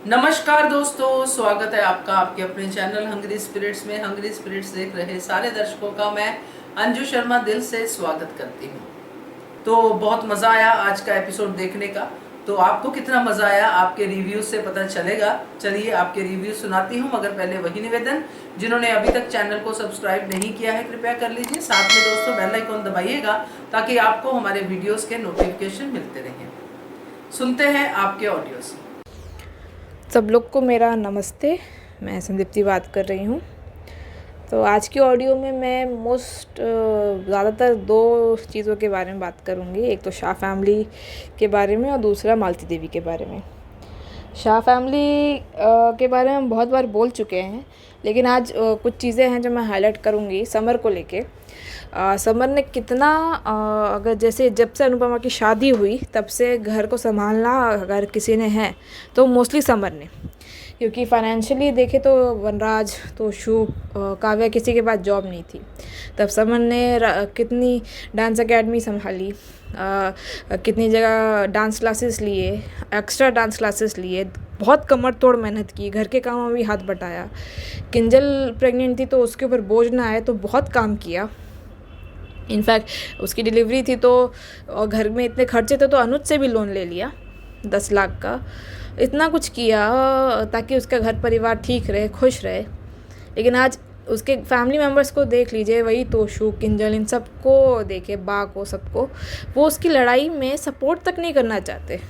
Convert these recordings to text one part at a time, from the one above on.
नमस्कार दोस्तों, स्वागत है आपका आपके अपने चैनल हंग्री स्पिरिट्स में। हंग्री स्पिरिट्स देख रहे सारे दर्शकों का मैं अंजू शर्मा दिल से स्वागत करती हूँ। तो बहुत मज़ा आया आज का एपिसोड देखने का। तो आपको कितना मज़ा आया आपके रिव्यू से पता चलेगा। चलिए आपके रिव्यू सुनाती हूँ, मगर पहले वही निवेदन, जिन्होंने अभी तक चैनल को सब्सक्राइब नहीं किया है कृपया कर लीजिए। साथ में दोस्तों बेल आइकॉन दबाइएगा ताकि आपको हमारे वीडियोस के नोटिफिकेशन मिलते रहें। सुनते हैं आपके ऑडियोस। सब लोग को मेरा नमस्ते। मैं संदीप्ति बात कर रही हूँ। तो आज की ऑडियो में मैं ज़्यादातर दो चीज़ों के बारे में बात करूँगी। एक तो शाह फैमिली के बारे में और दूसरा मालती देवी के बारे में। शाह फैमिली के बारे में हम बहुत बार बोल चुके हैं, लेकिन आज कुछ चीज़ें हैं जो मैं हाईलाइट करूँगी समर को लेके। समर ने कितना अगर जैसे जब से अनुपमा की शादी हुई तब से घर को संभालना अगर किसी ने है तो मोस्टली समर ने, क्योंकि फाइनेंशियली देखे तो वनराज तो काव्या किसी के पास जॉब नहीं थी। तब समर ने कितनी डांस एकेडमी संभाली, कितनी जगह डांस क्लासेस लिए, एक्स्ट्रा डांस क्लासेस लिए, बहुत कमर तोड़ मेहनत की, घर के कामों में भी हाथ बटाया। किंजल प्रेग्नेंट थी तो उसके ऊपर बोझ ना आए तो बहुत काम किया। इनफैक्ट उसकी डिलीवरी थी तो और घर में इतने खर्चे थे तो अनुज से भी लोन ले लिया 10 लाख का। इतना कुछ किया ताकि उसका घर परिवार ठीक रहे, खुश रहे। लेकिन आज उसके फैमिली मेम्बर्स को देख लीजिए, वही तोशु, किंजल, इन सबको देखे, बा को, सबको, वो उसकी लड़ाई में सपोर्ट तक नहीं करना चाहते।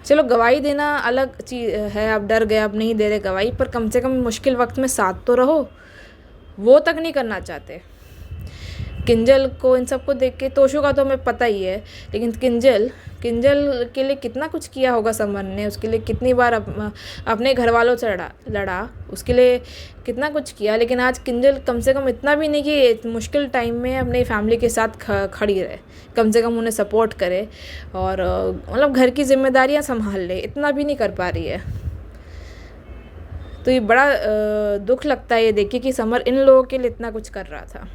चलो गवाही देना अलग चीज़ है, अब डर गए अब नहीं दे रहे गवाही, पर कम से कम मुश्किल वक्त में साथ तो रहो, वो तक नहीं करना चाहते। किंजल को, इन सबको देख के, तोशु का तो हमें पता ही है, लेकिन किंजल के लिए कितना कुछ किया होगा समर ने, उसके लिए कितनी बार अपने घर वालों से लड़ा, उसके लिए कितना कुछ किया। लेकिन आज किंजल कम से कम इतना भी नहीं कि मुश्किल टाइम में अपनी फैमिली के साथ खड़ी रहे, कम से कम उन्हें सपोर्ट करे और मतलब घर की जिम्मेदारियां संभाल ले, इतना भी नहीं कर पा रही है। तो ये बड़ा दुख लगता है ये देखिए कि समर इन लोगों के लिए इतना कुछ कर रहा था।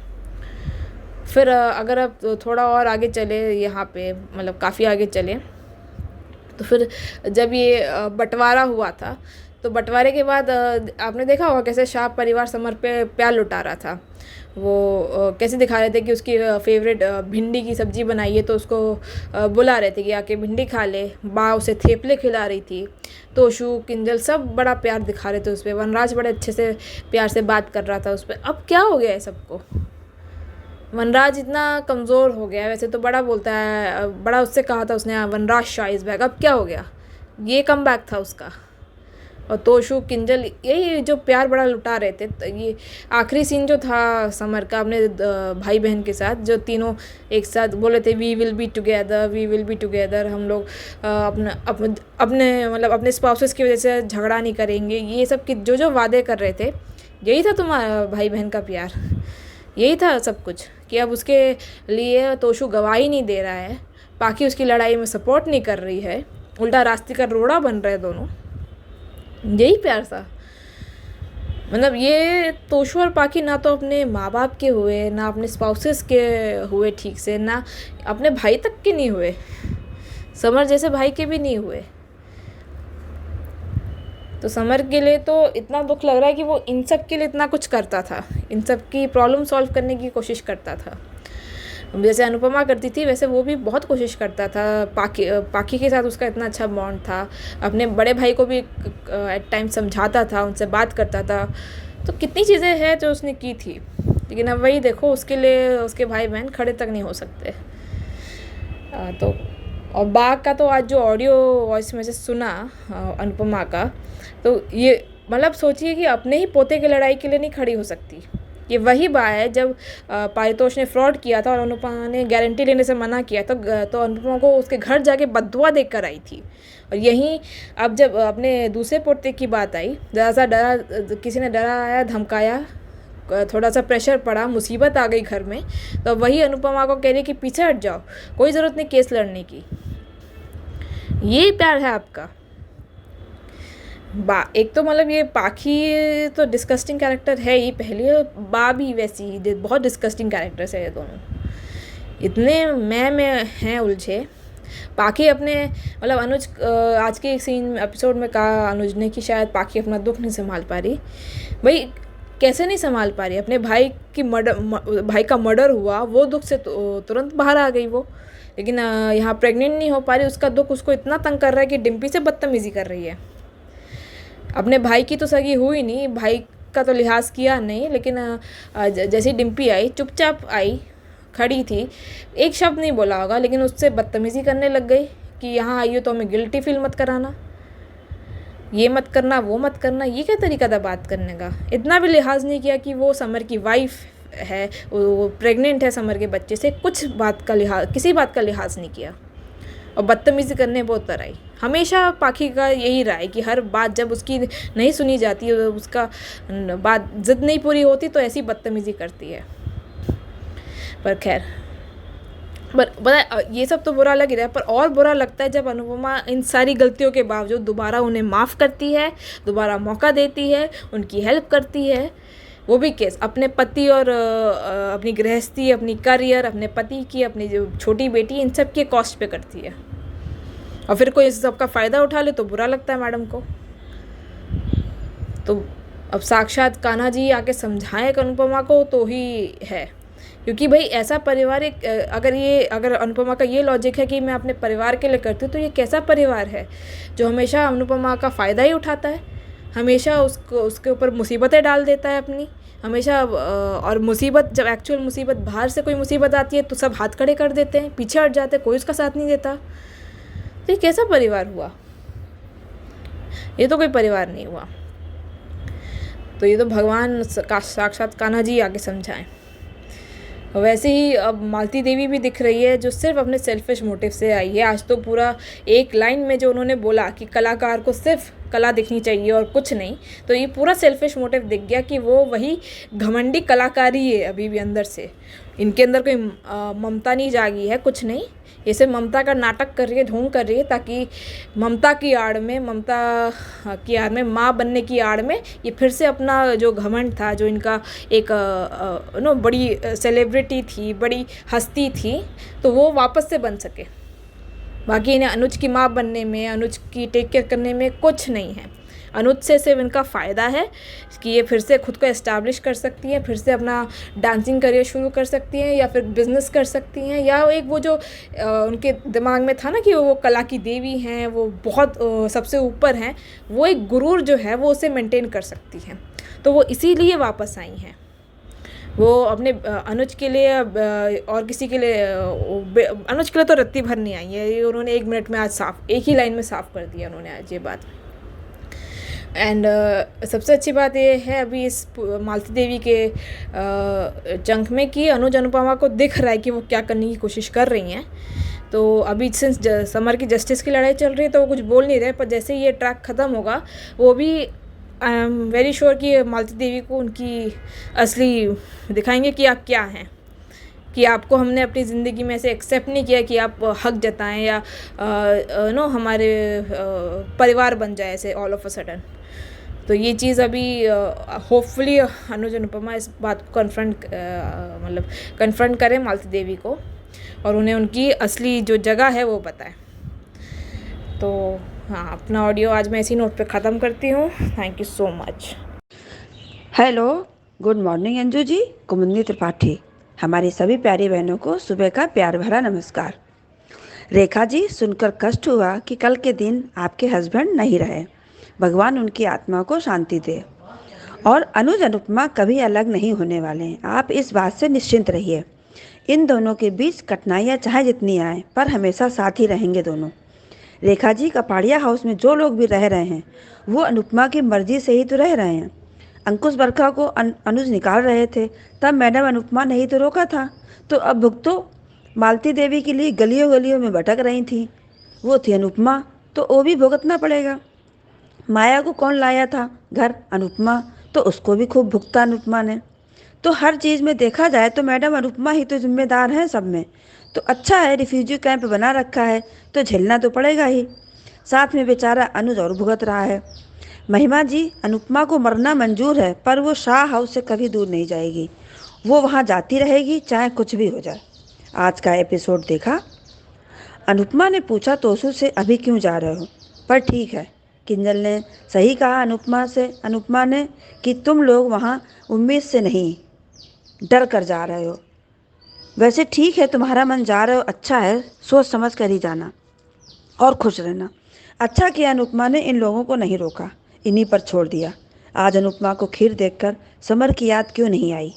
फिर अगर आप थोड़ा और आगे चले, यहाँ पे मतलब काफ़ी आगे चले, तो फिर जब ये बंटवारा हुआ था तो बंटवारे के बाद आपने देखा होगा कैसे शाह परिवार समर पे प्यार लुटा रहा था। वो कैसे दिखा रहे थे कि उसकी फेवरेट भिंडी की सब्ज़ी बनाई है तो उसको बुला रहे थे कि आके भिंडी खा ले। बा उसे थेपले खिला रही थी। तोशु, किंजल सब बड़ा प्यार दिखा रहे थे उस पर। वनराज बड़े अच्छे से प्यार से बात कर रहा था उस पर। अब क्या हो गया है सबको? वनराज इतना कमज़ोर हो गया है, वैसे तो बड़ा बोलता है, बड़ा उससे कहा था उसने वनराज शाह इज़ बैक। अब क्या हो गया? ये कम बैक था उसका। और तोशु, किंजल, यही जो प्यार बड़ा लुटा रहे थे। तो ये आखिरी सीन जो था समर का अपने भाई बहन के साथ, जो तीनों एक साथ बोले थे we will be together, we will be together, हम लोग अपने स्पाउसेस की वजह से झगड़ा नहीं करेंगे, ये सब की जो वादे कर रहे थे, यही था तुम्हारा भाई बहन का प्यार, यही था सब कुछ। कि अब उसके लिए तोशु गवाही नहीं दे रहा है, पाकी उसकी लड़ाई में सपोर्ट नहीं कर रही है, उल्टा रास्ते का रोड़ा बन रहे दोनों। यही प्यार था। मतलब ये तोशु और पाकी ना तो अपने माँ बाप के हुए, ना अपने स्पाउसेस के हुए ठीक से, ना अपने भाई तक के नहीं हुए, समर जैसे भाई के भी नहीं हुए। तो समर के लिए तो इतना दुख लग रहा है कि वो इन सब के लिए इतना कुछ करता था, इन सब की प्रॉब्लम सॉल्व करने की कोशिश करता था। जैसे अनुपमा करती थी वैसे वो भी बहुत कोशिश करता था। पाकी के साथ उसका इतना अच्छा बॉन्ड था, अपने बड़े भाई को भी एट टाइम समझाता था, उनसे बात करता था। तो कितनी चीज़ें हैं जो उसने की थी, लेकिन अब वही देखो उसके लिए उसके भाई बहन खड़े तक नहीं हो सकते। तो और बाघ का तो आज जो ऑडियो वॉइस मैसेज सुना अनुपमा का, तो ये मतलब सोचिए कि अपने ही पोते की लड़ाई के लिए नहीं खड़ी हो सकती। ये वही बात है जब पारितोष ने फ्रॉड किया था और अनुपमा ने गारंटी लेने से मना किया तो अनुपमा को उसके घर जाके बद्दुआ देख कर आई थी। और यहीं अब जब अपने दूसरे पोते की बात आई, ज़रा सा डरा, किसी ने डराया धमकाया, थोड़ा सा प्रेशर पड़ा, मुसीबत आ गई घर में, तो वही अनुपमा को कह रही कि पीछे हट जाओ, कोई ज़रूरत नहीं केस लड़ने की। ये प्यार है आपका? एक तो मतलब ये पाखी तो डिस्कस्टिंग कैरेक्टर है ही पहली, और बा भी वैसी ही बहुत डिस्कस्टिंग कैरेक्टर्स है ये दोनों। इतने मैं हैं उलझे। पाखी अपने मतलब अनुज आज के सीन एपिसोड में कहा अनुज ने कि शायद पाखी अपना दुख नहीं संभाल पा रही। भाई कैसे नहीं संभाल पा रही? अपने भाई का मर्डर हुआ, वो दुख से तुरंत बाहर आ गई वो, लेकिन यहाँ प्रेग्नेंट नहीं हो पा रही। उसका दुख उसको इतना तंग कर रहा है कि डिम्पी से बदतमीज़ी कर रही है। अपने भाई की तो सगी हुई नहीं, भाई का तो लिहाज किया नहीं, लेकिन जैसे डिम्पी आई चुपचाप आई, खड़ी थी, एक शब्द नहीं बोला होगा, लेकिन उससे बदतमीज़ी करने लग गई कि यहाँ आई हो तो हमें गिल्टी फील मत कराना, ये मत करना, वो मत करना। ये क्या तरीका था बात करने का? इतना भी लिहाज नहीं किया कि वो समर की वाइफ है, वो प्रेग्नेंट है समर के बच्चे से, किसी बात का लिहाज नहीं किया और बदतमीज़ी करने बहुत तरह आई। हमेशा पाखी का यही रहा है कि हर बात जब उसकी नहीं सुनी जाती, उसका बात ज़िद नहीं पूरी होती तो ऐसी बदतमीज़ी करती है। पर खैर, ये सब तो बुरा लग ही रहा है, पर और बुरा लगता है जब अनुपमा इन सारी गलतियों के बावजूद दोबारा उन्हें माफ़ करती है, दोबारा मौका देती है, उनकी हेल्प करती है। वो भी केस अपने पति और अपनी गृहस्थी, अपनी करियर, अपने पति की, अपनी जो छोटी बेटी, इन सब के कॉस्ट पे करती है। और फिर कोई इस सब का फ़ायदा उठा ले तो बुरा लगता है मैडम को। तो अब साक्षात कान्हा जी आके समझाएं अनुपमा को तो ही है, क्योंकि भाई ऐसा परिवार अगर अनुपमा का ये लॉजिक है कि मैं अपने परिवार के लिए करती हूँ, तो ये कैसा परिवार है जो हमेशा अनुपमा का फ़ायदा ही उठाता है, हमेशा उसके ऊपर मुसीबतें डाल देता है अपनी, हमेशा। और मुसीबत, जब एक्चुअल मुसीबत बाहर से कोई मुसीबत आती है तो सब हाथ खड़े कर देते हैं, पीछे हट जाते हैं, कोई उसका साथ नहीं देता। तो ये कैसा परिवार हुआ? ये तो कोई परिवार नहीं हुआ। तो ये तो भगवान साक्षात कान्हा जी आके समझाएं। वैसे ही अब मालती देवी भी दिख रही है, जो सिर्फ अपने सेल्फिश मोटिव से आई है। आज तो पूरा एक लाइन में जो उन्होंने बोला कि कलाकार को सिर्फ कला दिखनी चाहिए और कुछ नहीं, तो ये पूरा सेल्फिश मोटिव दिख गया कि वो वही घमंडी कलाकारी है अभी भी अंदर से। इनके अंदर कोई ममता नहीं जागी है, कुछ नहीं। ये सिर्फ ममता का नाटक कर रही है, ढोंग कर रही है, ताकि ममता की आड़ में माँ बनने की आड़ में ये फिर से अपना जो घमंड था, जो इनका एक बड़ी सेलिब्रिटी थी, बड़ी हस्ती थी, तो वो वापस से बन सके। बाकी इन्हें अनुज की माँ बनने में, अनुज की टेक केयर करने में कुछ नहीं है। अनुज से सिर्फ इनका फ़ायदा है कि ये फिर से खुद को एस्टैब्लिश कर सकती हैं, फिर से अपना डांसिंग करियर शुरू कर सकती हैं, या फिर बिज़नेस कर सकती हैं, या एक वो जो उनके दिमाग में था ना कि वो कला की देवी हैं, वो बहुत सबसे ऊपर हैं, वो एक गुरूर जो है वो उसे मेंटेन कर सकती हैं। तो वो इसीलिए वापस आई हैं। वो अपने अनुज के लिए और किसी के लिए, अनुज के लिए तो रत्ती भर नहीं आई है। ये उन्होंने 1 मिनट में आज एक ही लाइन में साफ कर दिया उन्होंने आज ये बात। एंड सबसे अच्छी बात ये है अभी इस मालती देवी के चंक में कि अनुज अनुपमा को दिख रहा है कि वो क्या करने की कोशिश कर रही हैं। तो अभी सिंस समर की जस्टिस की लड़ाई चल रही है तो वो कुछ बोल नहीं रहे, पर जैसे ये ट्रैक ख़त्म होगा वो भी आई एम वेरी श्योर कि मालती देवी को उनकी असली दिखाएंगे कि आप क्या हैं, कि आपको हमने अपनी ज़िंदगी में ऐसे एक्सेप्ट नहीं किया कि आप हक जताएं या हमारे परिवार बन जाए ऐसे ऑल ऑफ अ सडन। तो ये चीज़ अभी होपफुली अनुज अनुपमा इस बात को कन्फ्रंट करें मालती देवी को, और उन्हें उनकी असली जो जगह है वो बताएं। तो हाँ, अपना ऑडियो आज मैं इसी नोट पे ख़त्म करती हूँ। Thank you so much. Hello, good morning Anju ji, Kumudini Tripathi. हमारी सभी प्यारी बहनों को सुबह का प्यार भरा नमस्कार। रेखा जी, सुनकर कष्ट हुआ कि कल के दिन आपके हस्बैंड नहीं रहे। भगवान उनकी आत्मा को शांति दे। और अनुज अनुपमा कभी अलग नहीं होने वाले हैं, आप इस बात से निश्चिंत रहिए। इन दोनों के बीच कठिनाइयाँ चाहे जितनी आए, पर हमेशा साथ ही रहेंगे दोनों। रेखा जी, कपाड़िया हाउस में जो लोग भी रह रहे हैं वो अनुपमा की मर्जी से ही तो रह रहे हैं। अंकुश बरखा को अनुज निकाल रहे थे, तब मैडम अनुपमा ने ही तो रोका था। तो अब भुगतो मालती देवी के लिए गलियों गलियों में भटक रही थी, वो थी अनुपमा, तो वो भी भुगतना पड़ेगा। माया को कौन लाया था घर? अनुपमा, तो उसको भी खूब भुगता अनुपमा ने। तो हर चीज़ में देखा जाए तो मैडम अनुपमा ही तो जिम्मेदार हैं सब में। तो अच्छा है रिफ्यूजी कैंप बना रखा है तो झेलना तो पड़ेगा ही, साथ में बेचारा अनुज और भुगत रहा है। महिमा जी, अनुपमा को मरना मंजूर है, पर वो शाह हाउस से कभी दूर नहीं जाएगी, वो वहाँ जाती रहेगी चाहे कुछ भी हो जाए। आज का एपिसोड देखा? अनुपमा ने पूछा तोसू से, अभी क्यों जा रहे हो? पर ठीक है, किंजल ने सही कहा अनुपमा ने कि तुम लोग वहाँ उम्मीद से नहीं, डर कर जा रहे हो। वैसे ठीक है, तुम्हारा मन जा रहे हो, अच्छा है, सोच समझ कर ही जाना और खुश रहना। अच्छा किया अनुपमा ने इन लोगों को नहीं रोका, इन्हीं पर छोड़ दिया। आज अनुपमा को खीर देखकर समर की याद क्यों नहीं आई?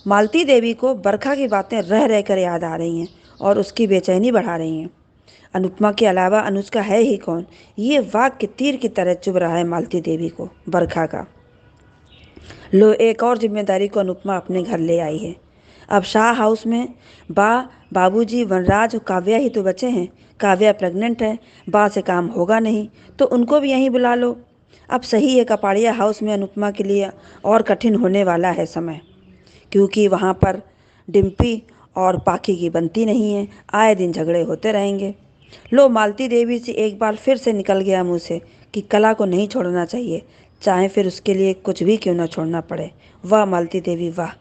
मालती देवी को बरखा की बातें रह रह कर याद आ रही हैं और उसकी बेचैनी बढ़ा रही हैं। अनुपमा के अलावा अनुज का है ही कौन? ये वाक के तीर की तरह चुभ रहा है मालती देवी को बरखा का। लो, एक और जिम्मेदारी को अनुपमा अपने घर ले आई है। अब शाह हाउस में बाबूजी, वनराज और काव्या ही तो बचे हैं। काव्या प्रेग्नेंट है, बा से काम होगा नहीं, तो उनको भी यहीं बुला लो। अब सही है, कपाड़िया हाउस में अनुपमा के लिए और कठिन होने वाला है समय, क्योंकि वहाँ पर डिम्पी और पाखी की बनती नहीं है, आए दिन झगड़े होते रहेंगे। लो, मालती देवी से एक बार फिर से निकल गया मुँह से कि कला को नहीं छोड़ना चाहिए, चाहे फिर उसके लिए कुछ भी क्यों ना छोड़ना पड़े। वाह मालती देवी वाह!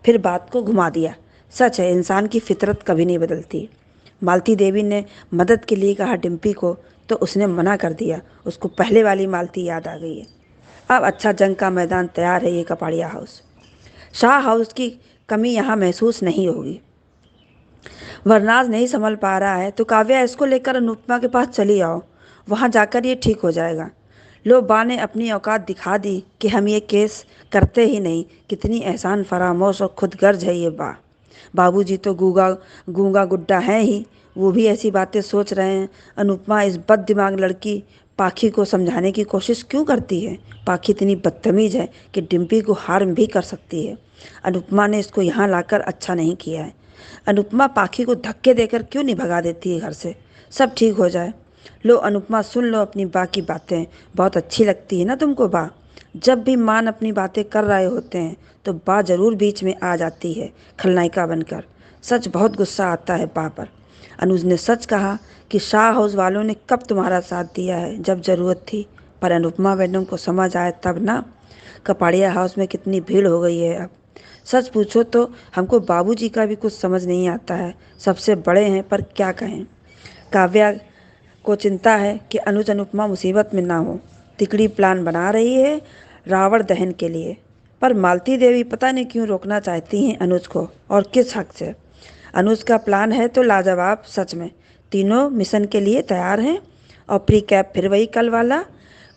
फिर बात को घुमा दिया। सच है, इंसान की फितरत कभी नहीं बदलती। मालती देवी ने मदद के लिए कहा डिम्पी को, तो उसने मना कर दिया। उसको पहले वाली मालती याद आ गई है। अब अच्छा जंग का मैदान तैयार है ये कपाड़िया हाउस। शाह हाउस की कमी यहाँ महसूस नहीं होगी। वरनाज नहीं संभल पा रहा है तो काव्या इसको लेकर अनुपमा के पास चली आओ, वहाँ जाकर ये ठीक हो जाएगा। लो, बा ने अपनी औकात दिखा दी कि हम ये केस करते ही नहीं। कितनी एहसान फरामोश और खुदगर्ज है ये बा। बाबूजी तो गूंगा गुड्डा हैं ही, वो भी ऐसी बातें सोच रहे हैं। अनुपमा इस बददिमाग लड़की पाखी को समझाने की कोशिश क्यों करती है? पाखी इतनी बदतमीज है कि डिम्पी को हार्म भी कर सकती है। अनुपमा ने इसको यहाँ लाकर अच्छा नहीं किया है। अनुपमा पाखी को धक्के देकर क्यों नहीं भगा देती है घर से, सब ठीक हो जाए। लो अनुपमा, सुन लो अपनी बा की बातें, बहुत अच्छी लगती है ना तुमको बा। जब भी मान अपनी बातें कर रहे होते हैं तो बा जरूर बीच में आ जाती है खलनायिका बनकर। सच बहुत गुस्सा आता है बा पर। अनुज ने सच कहा कि शाह हाउस वालों ने कब तुम्हारा साथ दिया है जब जरूरत थी, पर अनुपमा मैडम को समझ आए तब ना। कपाड़िया हाउस में कितनी भीड़ हो गई है अब। सच पूछो तो हमको बाबूजी का भी कुछ समझ नहीं आता है, सबसे बड़े हैं पर क्या कहें। काव्या को चिंता है कि अनुज अनुपमा मुसीबत में ना हो। तिकड़ी प्लान बना रही है रावण दहन के लिए, पर मालती देवी पता नहीं क्यों रोकना चाहती हैं अनुज को, और किस हक से। अनुज का प्लान है तो लाजवाब सच में। तीनों मिशन के लिए तैयार हैं और प्री कैप फिर वही कल वाला।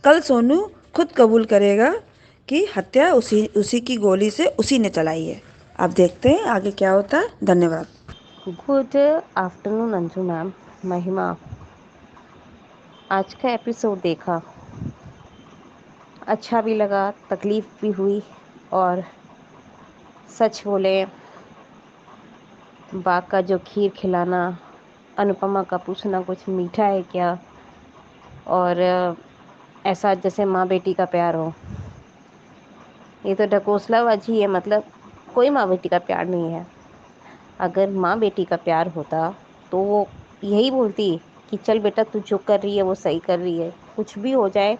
कल सोनू खुद कबूल करेगा कि हत्या उसी की गोली से उसी ने चलाई है। अब देखते हैं आगे क्या होता है। धन्यवाद। गुड आफ्टरनून अंजू मैम, महिमा। आज का एपिसोड देखा, अच्छा भी लगा, तकलीफ भी हुई, और सच बोले बाग का जो खीर खिलाना, अनुपमा का पूछना कुछ मीठा है क्या, और ऐसा जैसे माँ बेटी का प्यार हो, ये तो ढकोसलाबाजी है। मतलब कोई माँ बेटी का प्यार नहीं है। अगर माँ बेटी का प्यार होता तो वो यही बोलती कि चल बेटा, तू जो कर रही है वो सही कर रही है, कुछ भी हो जाए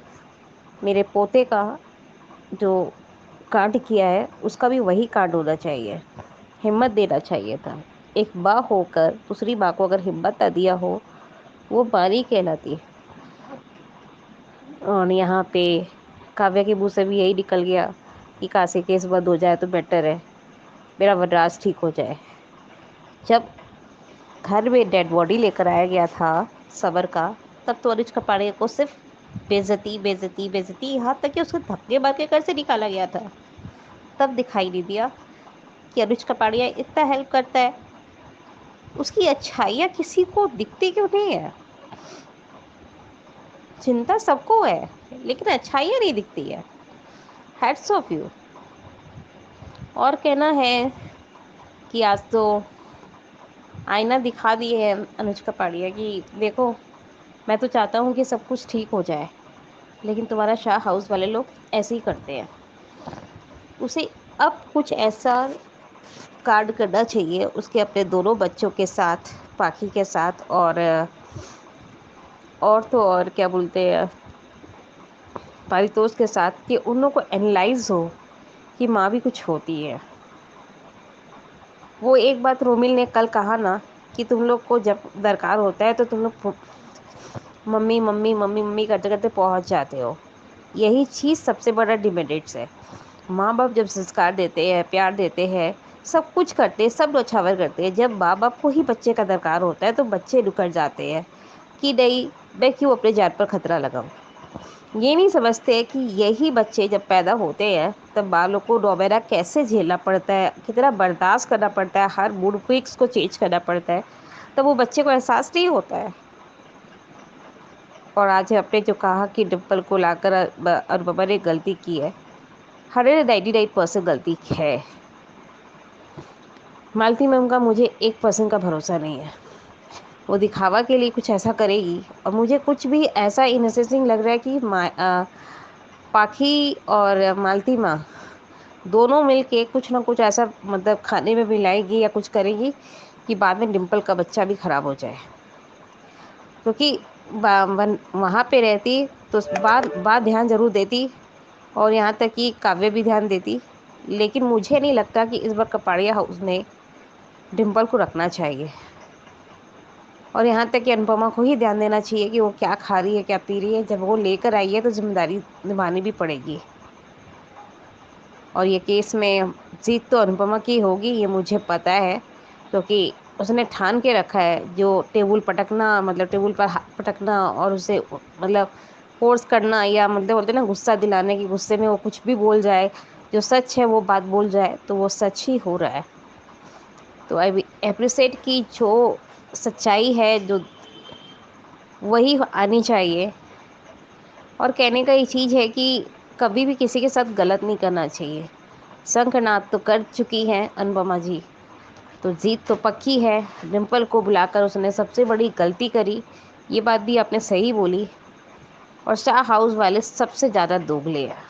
मेरे पोते का जो कांड किया है उसका भी वही कांड होना चाहिए। हिम्मत देना चाहिए था। एक माँ होकर दूसरी माँ को अगर हिम्मत ना दिया हो, वो माँ नहीं कहलाती। और यहाँ पे काव्या के मुँह से भी यही निकल गया कि कासे केस बंद हो जाए तो बेटर है, मेरा वनराज ठीक हो जाए। जब घर में डेड बॉडी लेकर आया गया था सबर का, तब तो अनुज कपाड़िया को सिर्फ बेइज्जती बेइज्जती बेइज्जती, यहाँ तक कि उसको धक्के मार के घर से निकाला गया था। तब दिखाई नहीं दिया कि अनुज कपाड़िया इतना हेल्प करता है। उसकी अच्छाइयाँ किसी को दिखती क्यों नहीं है? चिंता सबको है, लेकिन अच्छाइयाँ नहीं दिखती है। Hats off you. और कहना है कि आज तो आईना दिखा दिए है अनुज कपाड़िया कि देखो, मैं तो चाहता हूँ कि सब कुछ ठीक हो जाए, लेकिन तुम्हारा शाह हाउस वाले लोग ऐसे ही करते हैं। उसे अब कुछ ऐसा कार्ड करना चाहिए उसके अपने दोनों बच्चों के साथ, पाखी के साथ, और तो और क्या बोलते हैं, पारितोष के साथ, कि उन लोगों को एनालाइज हो कि माँ भी कुछ होती है। वो एक बात रोमिल ने कल कहा ना कि तुम लोग को जब दरकार होता है तो तुम लोग मम्मी मम्मी मम्मी मम्मी करते करते पहुंच जाते हो। यही चीज़ सबसे बड़ा डिमेरिट्स है। माँ बाप जब संस्कार देते हैं, प्यार देते हैं, सब कुछ करते हैं, सब न्यौछावर करते हैं, जब माँ बाप को ही बच्चे का दरकार होता है तो बच्चे रुकट जाते हैं कि नहीं, मैं क्यों अपने जान पर खतरा लगाऊं। ये नहीं समझते कि यही बच्चे जब पैदा होते हैं तब बालों को डोबेरा कैसे झेलना पड़ता है, कितना बर्दाश्त करना पड़ता है, हर मूड क्विक्स को चेंज करना पड़ता है, तब वो बच्चे को एहसास नहीं होता है। और आज आपने जो कहा कि डिम्पल को लाकर अनुपमा ने गलती की है, 199% गलती है। मालती मैम का मुझे 1% का भरोसा नहीं है। वो दिखावा के लिए कुछ ऐसा करेगी, और मुझे कुछ भी ऐसा इनसेसिंग लग रहा है कि पाखी और मालती माँ दोनों मिलके कुछ ना कुछ ऐसा मतलब खाने में मिलाएगी या कुछ करेगी कि बाद में डिम्पल का बच्चा भी खराब हो जाए। क्योंकि वहाँ पे रहती तो बात बात ध्यान ज़रूर देती, और यहाँ तक कि काव्य भी ध्यान देती, लेकिन मुझे नहीं लगता कि इस बार कपाड़िया हाउस में डिम्पल को रखना चाहिए। और यहाँ तक कि अनुपमा को ही ध्यान देना चाहिए कि वो क्या खा रही है, क्या पी रही है। जब वो लेकर आई है तो जिम्मेदारी निभानी भी पड़ेगी। और ये केस में जीत तो अनुपमा की होगी, ये मुझे पता है, क्योंकि उसने ठान के रखा है। जो टेबल पटकना, मतलब टेबल पर हाथ पटकना और उसे मतलब फोर्स करना, या मतलब बोलते हैं ना गुस्सा दिलाने की, गुस्से में वो कुछ भी बोल जाए, जो सच है वो बात बोल जाए, तो वो सच ही हो रहा है। तो आई एप्रिसिएट की जो सच्चाई है जो वही आनी चाहिए। और कहने का ये चीज़ है कि कभी भी किसी के साथ गलत नहीं करना चाहिए। शंखनाद तो कर चुकी हैं अनुपमा जी, तो जीत तो पक्की है। डिम्पल को बुलाकर उसने सबसे बड़ी गलती करी, ये बात भी आपने सही बोली। और शाह हाउस वाले सबसे ज़्यादा दोगले हैं।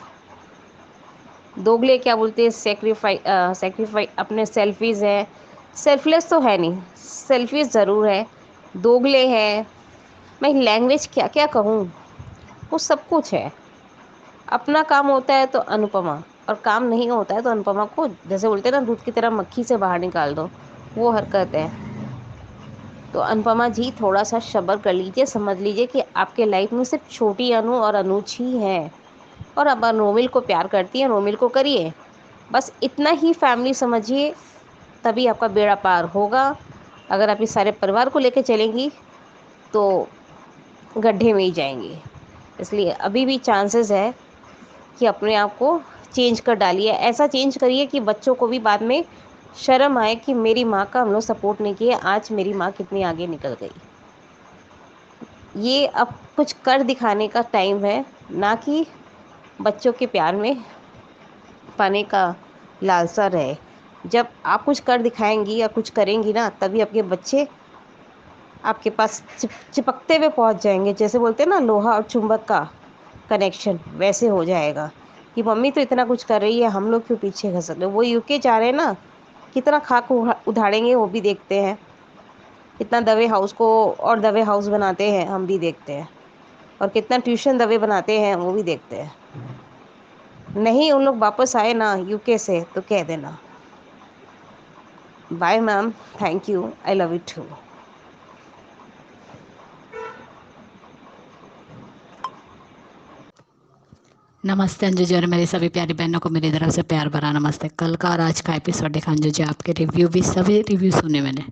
दोगले क्या बोलते हैं, सेक्रीफाई अपने सेल्फीज है। सेल्फलेस तो है नहीं, सेल्फीज ज़रूर है, दोगले हैं। मैं लैंग्वेज क्या क्या कहूँ, वो सब कुछ है। अपना काम होता है तो अनुपमा, और काम नहीं होता है तो अनुपमा को जैसे बोलते हैं ना, दूध की तरह मक्खी से बाहर निकाल दो, वो हरकत है। तो अनुपमा जी थोड़ा सा सब्र कर लीजिए, समझ लीजिए कि आपके लाइफ में सिर्फ छोटी अनु और अनुज ही हैं। और अब रोमिल को प्यार करती हैं, रोमिल को करिए, बस इतना ही फैमिली समझिए, तभी आपका बेड़ा पार होगा। अगर आप इस सारे परिवार को लेकर चलेंगी तो गड्ढे में ही जाएंगी। इसलिए अभी भी चांसेस है कि अपने आप को चेंज कर डालिए। ऐसा चेंज करिए कि बच्चों को भी बाद में शर्म आए कि मेरी माँ का हम लोग सपोर्ट नहीं किया, आज मेरी माँ कितनी आगे निकल गई। ये अब कुछ कर दिखाने का टाइम है, ना कि बच्चों के प्यार में पाने का लालसा रहे। जब आप कुछ कर दिखाएंगी या कुछ करेंगी ना, तभी आपके बच्चे आपके पास चिपकते हुए पहुंच जाएंगे। जैसे बोलते हैं ना, लोहा और चुंबक का कनेक्शन, वैसे हो जाएगा कि मम्मी तो इतना कुछ कर रही है, हम लोग क्यों पीछे खसक रहे। वो यूके जा रहे हैं ना, कितना खाक उधाड़ेंगे वो भी देखते हैं, कितना दवे हाउस को और दवे हाउस बनाते हैं हम भी देखते हैं, और कितना ट्यूशन दवे बनाते हैं वो भी देखते हैं। नहीं उन लोग वापस आए ना यूके से तो कह देना। Bye ma'am, thank you, I love you too. नमस्ते अंजू जी और मेरी सभी प्यारी बहनों को मेरी तरफ से प्यार भरा नमस्ते। कल का और आज का एपिसोड देखा अंजू जी, आपके रिव्यू भी सभी रिव्यू सुने मैंने।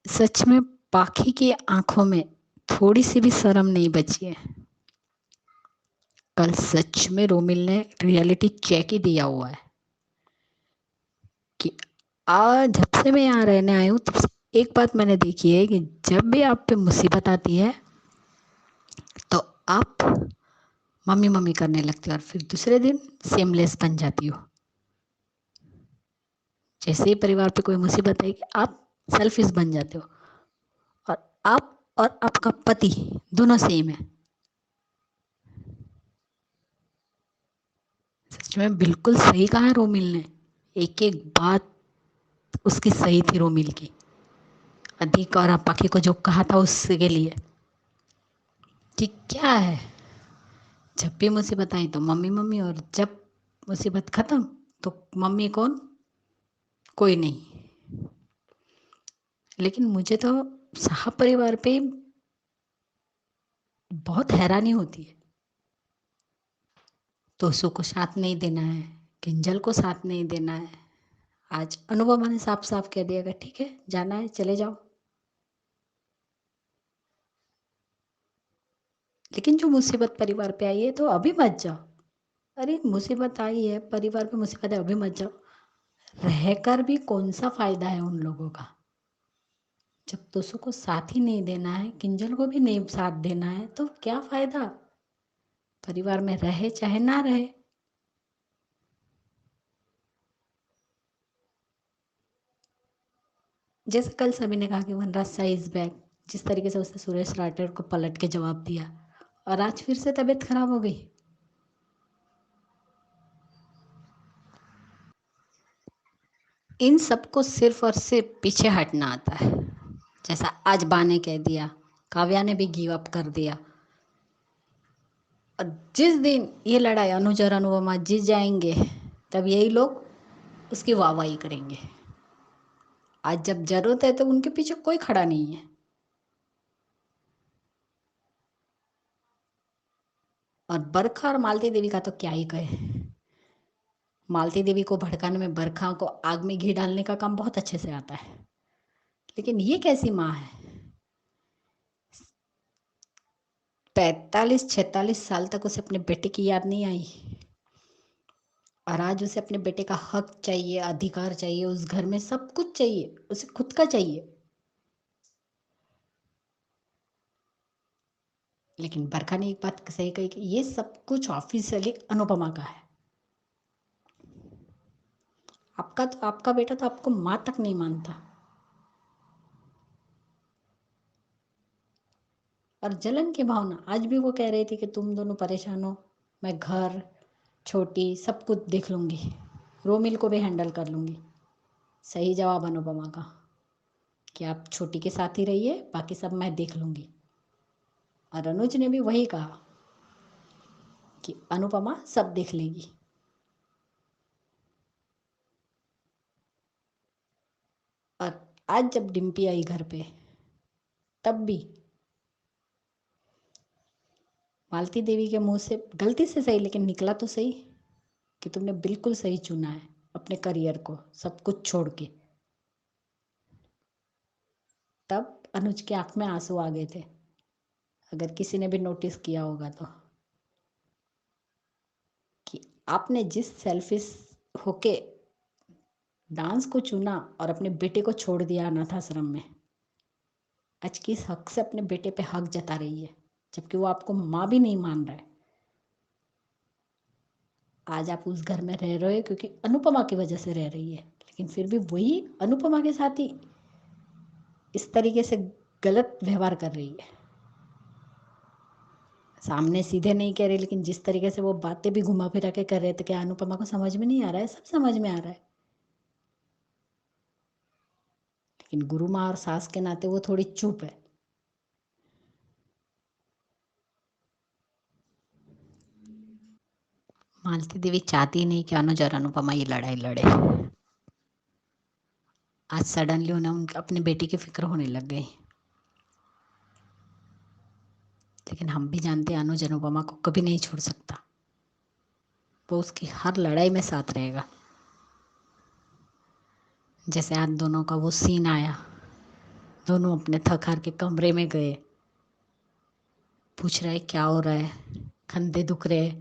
सच में पाखी की आंखों में थोड़ी सी भी शर्म नहीं बची है। कल सच में रोमिल ने रियलिटी चेक ही दिया हुआ है कि आज जब से मैं यहाँ रहने आई हूँ तब से एक बात मैंने देखी है कि जब भी आप पे मुसीबत आती है तो आप मम्मी मम्मी करने लगती हो और फिर दूसरे दिन सेमलेस बन जाती हो। जैसे ही परिवार पे कोई मुसीबत आएगी आप सेल्फिश बन जाते हो, और आप और आपका पति दोनों सेम है। सच में बिल्कुल सही कहा है रोमिल ने, एक एक बात उसकी सही थी रोमिल की। अधिक और पाखी को जो कहा था उसके लिए कि क्या है, जब भी मुसीबत आई तो मम्मी मम्मी, और जब मुसीबत खत्म तो मम्मी कौन, कोई नहीं। लेकिन मुझे तो साहब परिवार पे बहुत हैरानी होती है। तोसू को साथ नहीं देना है, किंजल को साथ नहीं देना है। आज अनुपमा ने साफ साफ कह दिया कि ठीक है, जाना है चले जाओ। लेकिन जो मुसीबत परिवार पे आई है तो अभी मत जाओ। अरे मुसीबत आई है, परिवार पे मुसीबत है, अभी मत जाओ। रहकर भी कौन सा फायदा है उन लोगों का, जब तोसू को साथ ही नहीं देना है, किंजल को भी नहीं साथ देना है, तो क्या फायदा। परिवार में रहे चाहे ना रहे। जैसे कल सभी ने कहा कि वनराज सा इज बैक, जिस तरीके से उसने सुरेश राठौर को पलट के जवाब दिया, और आज फिर से तबीयत खराब हो गई। इन सबको सिर्फ और सिर्फ पीछे हटना आता है। जैसा आज बा ने कह दिया, काव्या ने भी गिव अप कर दिया। और जिस दिन ये लड़ाई अनुज और अनुपमा जीत जाएंगे, तब यही लोग उसकी वाहवाही करेंगे। आज जब जरूरत है तो उनके पीछे कोई खड़ा नहीं है। और बरखा और मालती देवी का तो क्या ही कहे। मालती देवी को भड़काने में बरखा को आग में घी डालने का काम बहुत अच्छे से आता है। लेकिन ये कैसी माँ है, 45-46 साल तक उसे अपने बेटे की याद नहीं आई, और आज उसे अपने बेटे का हक चाहिए, अधिकार चाहिए, उस घर में सब कुछ चाहिए, उसे खुद का चाहिए। लेकिन बरखा ने एक बात सही कही कि ये सब कुछ ऑफिशियली अनुपमा का है। आपका बेटा तो आपको माँ तक नहीं मानता। और जलन की भावना, आज भी वो कह रही थी कि तुम दोनों परेशान हो, मैं घर छोटी सब कुछ देख लूंगी, रोमिल को भी हैंडल कर लूंगी। सही जवाब अनुपमा का कि आप छोटी के साथ ही रहिए, बाकी सब मैं देख लूंगी। और अनुज ने भी वही कहा कि अनुपमा सब देख लेगी। और आज जब डिम्पी आई घर पे, तब भी मालती देवी के मुंह से गलती से सही, लेकिन निकला तो सही कि तुमने बिल्कुल सही चुना है अपने करियर को सब कुछ छोड़ के। तब अनुज की आंख में आंसू आ गए थे, अगर किसी ने भी नोटिस किया होगा तो, कि आपने जिस सेल्फिश होके डांस को चुना और अपने बेटे को छोड़ दिया अनाथ आश्रम में, आज किस हक से अपने बेटे पे हक जता रही है, जबकि वो आपको माँ भी नहीं मान रहा है। आज आप उस घर में रह रहे हो क्योंकि अनुपमा की वजह से रह रही है, लेकिन फिर भी वही अनुपमा के साथ ही इस तरीके से गलत व्यवहार कर रही है। सामने सीधे नहीं कह रही, लेकिन जिस तरीके से वो बातें भी घुमा फिरा के कर रहे थे, क्या अनुपमा को समझ में नहीं आ रहा है? सब समझ में आ रहा है। लेकिन गुरु माँ और सास के नाते वो थोड़ी चुप है। मालती देवी चाहती नहीं कि अनुज और अनुपमा ये लड़ाई लड़े। आज सडनली उन्हें अपने बेटी की फिक्र होने लग गई। लेकिन हम भी जानते हैं अनुज अनुपमा को कभी नहीं छोड़ सकता, वो उसकी हर लड़ाई में साथ रहेगा। जैसे आज दोनों का वो सीन आया, दोनों अपने थक हार के कमरे में गए, पूछ रहे क्या हो रहा है, कंधे दुख रहे,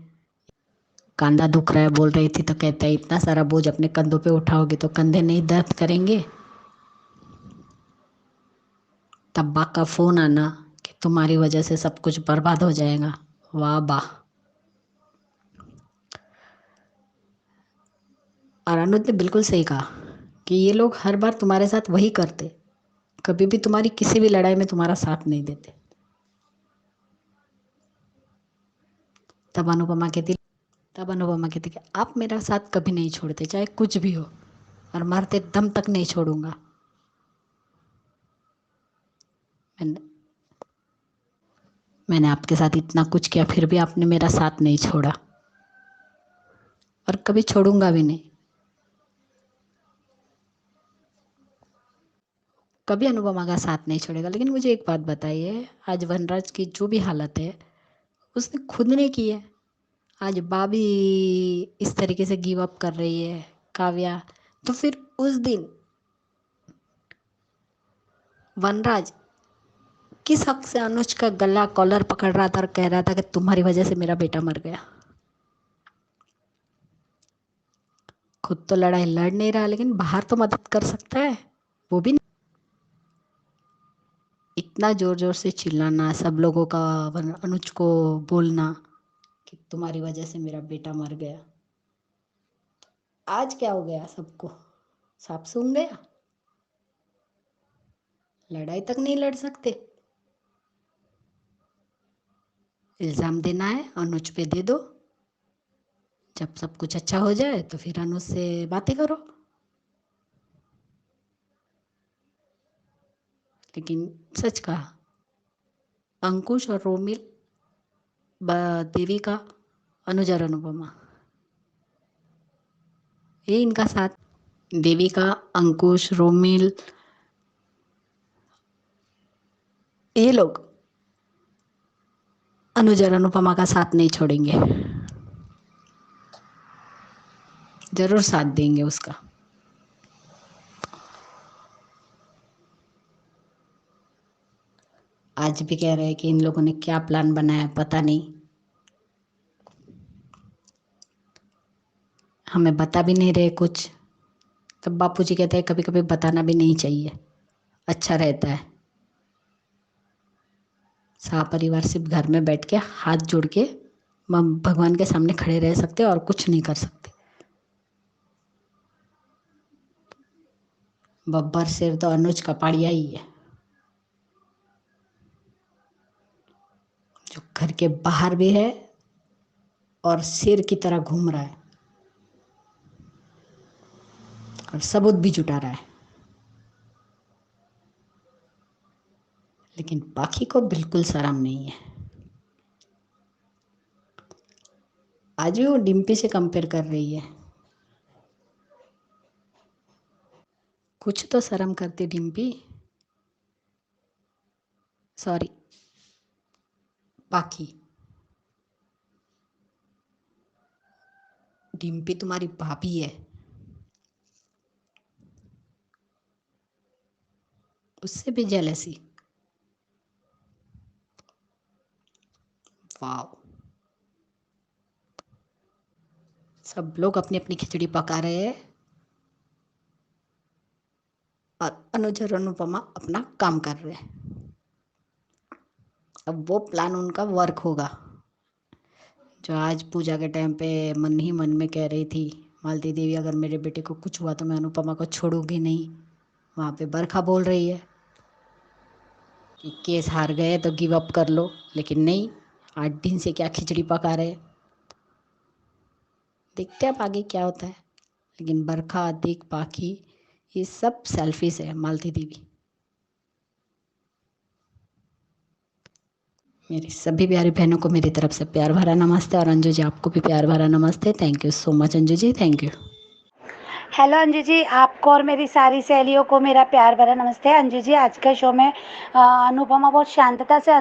कांधा दुख रहा है बोल रही थी, तो कहता है इतना सारा बोझ अपने कंधों पे उठाओगे तो कंधे नहीं दर्द करेंगे। तब बा का फोन आना कि तुम्हारी वजह से सब कुछ बर्बाद हो जाएगा। वाह बा। और अनुज ने बिल्कुल सही कहा कि ये लोग हर बार तुम्हारे साथ वही करते, कभी भी तुम्हारी किसी भी लड़ाई में तुम्हारा साथ नहीं देते। तब अनुपमा कहती कि आप मेरा साथ कभी नहीं छोड़ते, चाहे कुछ भी हो, और मरते दम तक नहीं छोड़ूंगा। मैंने आपके साथ इतना कुछ किया, फिर भी आपने मेरा साथ नहीं छोड़ा, और कभी छोड़ूंगा भी नहीं। कभी अनुपमा का साथ नहीं छोड़ेगा। लेकिन मुझे एक बात बताइए, आज वनराज की जो भी हालत है उसने खुद ने की है। आज भाभी इस तरीके से गिव अप कर रही है काव्या, तो फिर उस दिन वनराज किस हक से अनुज का गला कॉलर पकड़ रहा था और कह रहा था कि तुम्हारी वजह से मेरा बेटा मर गया। खुद तो लड़ाई लड़ नहीं रहा, लेकिन बाहर तो मदद कर सकता है, वो भी नहीं। इतना जोर जोर से चिल्लाना, सब लोगों का अनुज को बोलना कि तुम्हारी वजह से मेरा बेटा मर गया। आज क्या हो गया सबको, सांप सूंघ गया, लड़ाई तक नहीं लड़ सकते। इल्जाम देना है अनुज पे दे दो, जब सब कुछ अच्छा हो जाए तो फिर अनुज से बातें करो। लेकिन सच कहा, अंकुश और रोमिल, देविका, अनुज और अनुपमा, ये इनका साथ। देविका, अंकुश, रोमिल, ये लोग अनुज और अनुपमा का साथ नहीं छोड़ेंगे, जरूर साथ देंगे उसका। आज भी कह रहे हैं कि इन लोगों ने क्या प्लान बनाया पता नहीं, हमें बता भी नहीं रहे कुछ। तब बापूजी कहते हैं कभी कभी बताना भी नहीं चाहिए, अच्छा रहता है। परिवार सिर्फ घर में बैठ के हाथ जोड़ के भगवान के सामने खड़े रह सकते और कुछ नहीं कर सकते। बब्बर शेर तो अनुज का पाड़िया ही है, जो घर के बाहर भी है और शेर की तरह घूम रहा है और सबूत भी जुटा रहा है। लेकिन बाकी को बिल्कुल शर्म नहीं है। आज भी वो डिम्पी से कंपेयर कर रही है। कुछ तो शर्म करती डिम्पी, सॉरी बाकी। डिम्पी तुम्हारी भाभी है, उससे भी जेलसी। वाव, सब लोग अपनी अपनी खिचड़ी पका रहे हैं और अनुज और अनुपमा अपना काम कर रहे हैं। अब वो प्लान उनका वर्क होगा, जो आज पूजा के टाइम पे मन ही मन में कह रही थी मालती देवी, अगर मेरे बेटे को कुछ हुआ तो मैं अनुपमा को छोड़ूंगी नहीं। वहाँ पे बरखा बोल रही है कि केस हार गए तो गिव अप कर लो, लेकिन नहीं, 8 दिन से क्या खिचड़ी पका रहे। देखते हैं अब आगे क्या होता है। लेकिन बरखा, अधिक, बाकी, ये सब सेल्फिश है मालती देवी। मेरी सभी प्यारी बहनों को मेरी तरफ से प्यार भरा नमस्ते, और अंजू जी आपको भी प्यार भरा नमस्ते। Thank you so much Anju ji, thank you. Hello Anju ji, आपको और मेरी सारी सहेलियों को मेरा प्यार भरा नमस्ते। अंजू जी, आज के शो में अनुपमा बहुत शांतता से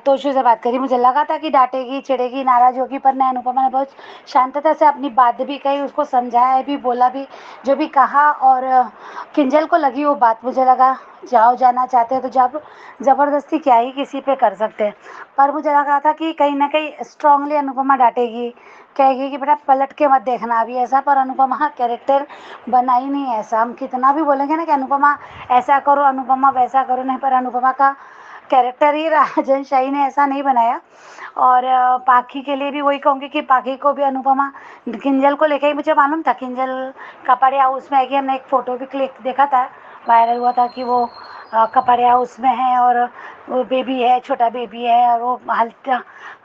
तोशु से बात करी। मुझे लगा था कि डांटेगी, चिढ़ेगी, नाराज होगी, पर नहीं, अनुपमा ने बहुत शांतता से अपनी बात भी कही, उसको समझाया भी, बोला भी, जो भी कहा। और किंजल को लगी वो बात, मुझे लगा जाओ, जाना चाहते हो तो जब ज़बरदस्ती क्या ही किसी पे कर सकते हैं। पर मुझे लगा था कि कहीं ना कहीं स्ट्रांगली अनुपमा डांटेगी, कहेगी कि बेटा पलट के मत देखना अभी ऐसा। पर अनुपमा कैरेक्टर बना ही नहीं ऐसा। हम कितना भी बोलेंगे ना कि अनुपमा ऐसा करो, अनुपमा वैसा करो, नहीं, पर अनुपमा का कैरेक्टर ही राजन शाही ने ऐसा नहीं बनाया। और पाखी के लिए भी वही कहूँगी कि पाखी को भी अनुपमा, किंजल को लेकर ही मुझे मालूम था किंजल कपड़े हाउस में है। कि हमने एक फ़ोटो भी क्लिक देखा था, वायरल हुआ था कि वो कपड़े हाउस में है और वो बेबी है, छोटा बेबी है, और वो हल्का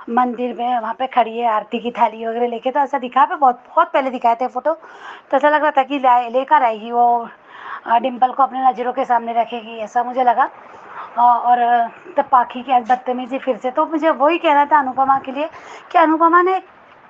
मंदिर में वहाँ पे खड़ी है आरती की थाली वगैरह लेके। तो ऐसा दिखा पे बहुत बहुत पहले दिखाए थे फ़ोटो, तो ऐसा लग रहा था कि लेकर आएगी वो, डिम्पल को अपने नज़रों के सामने रखेगी, ऐसा मुझे लगा। और तब पाखी की बदतमीज़ी फिर से, तो मुझे वही कहना था अनुपमा के लिए कि अनुपमा ने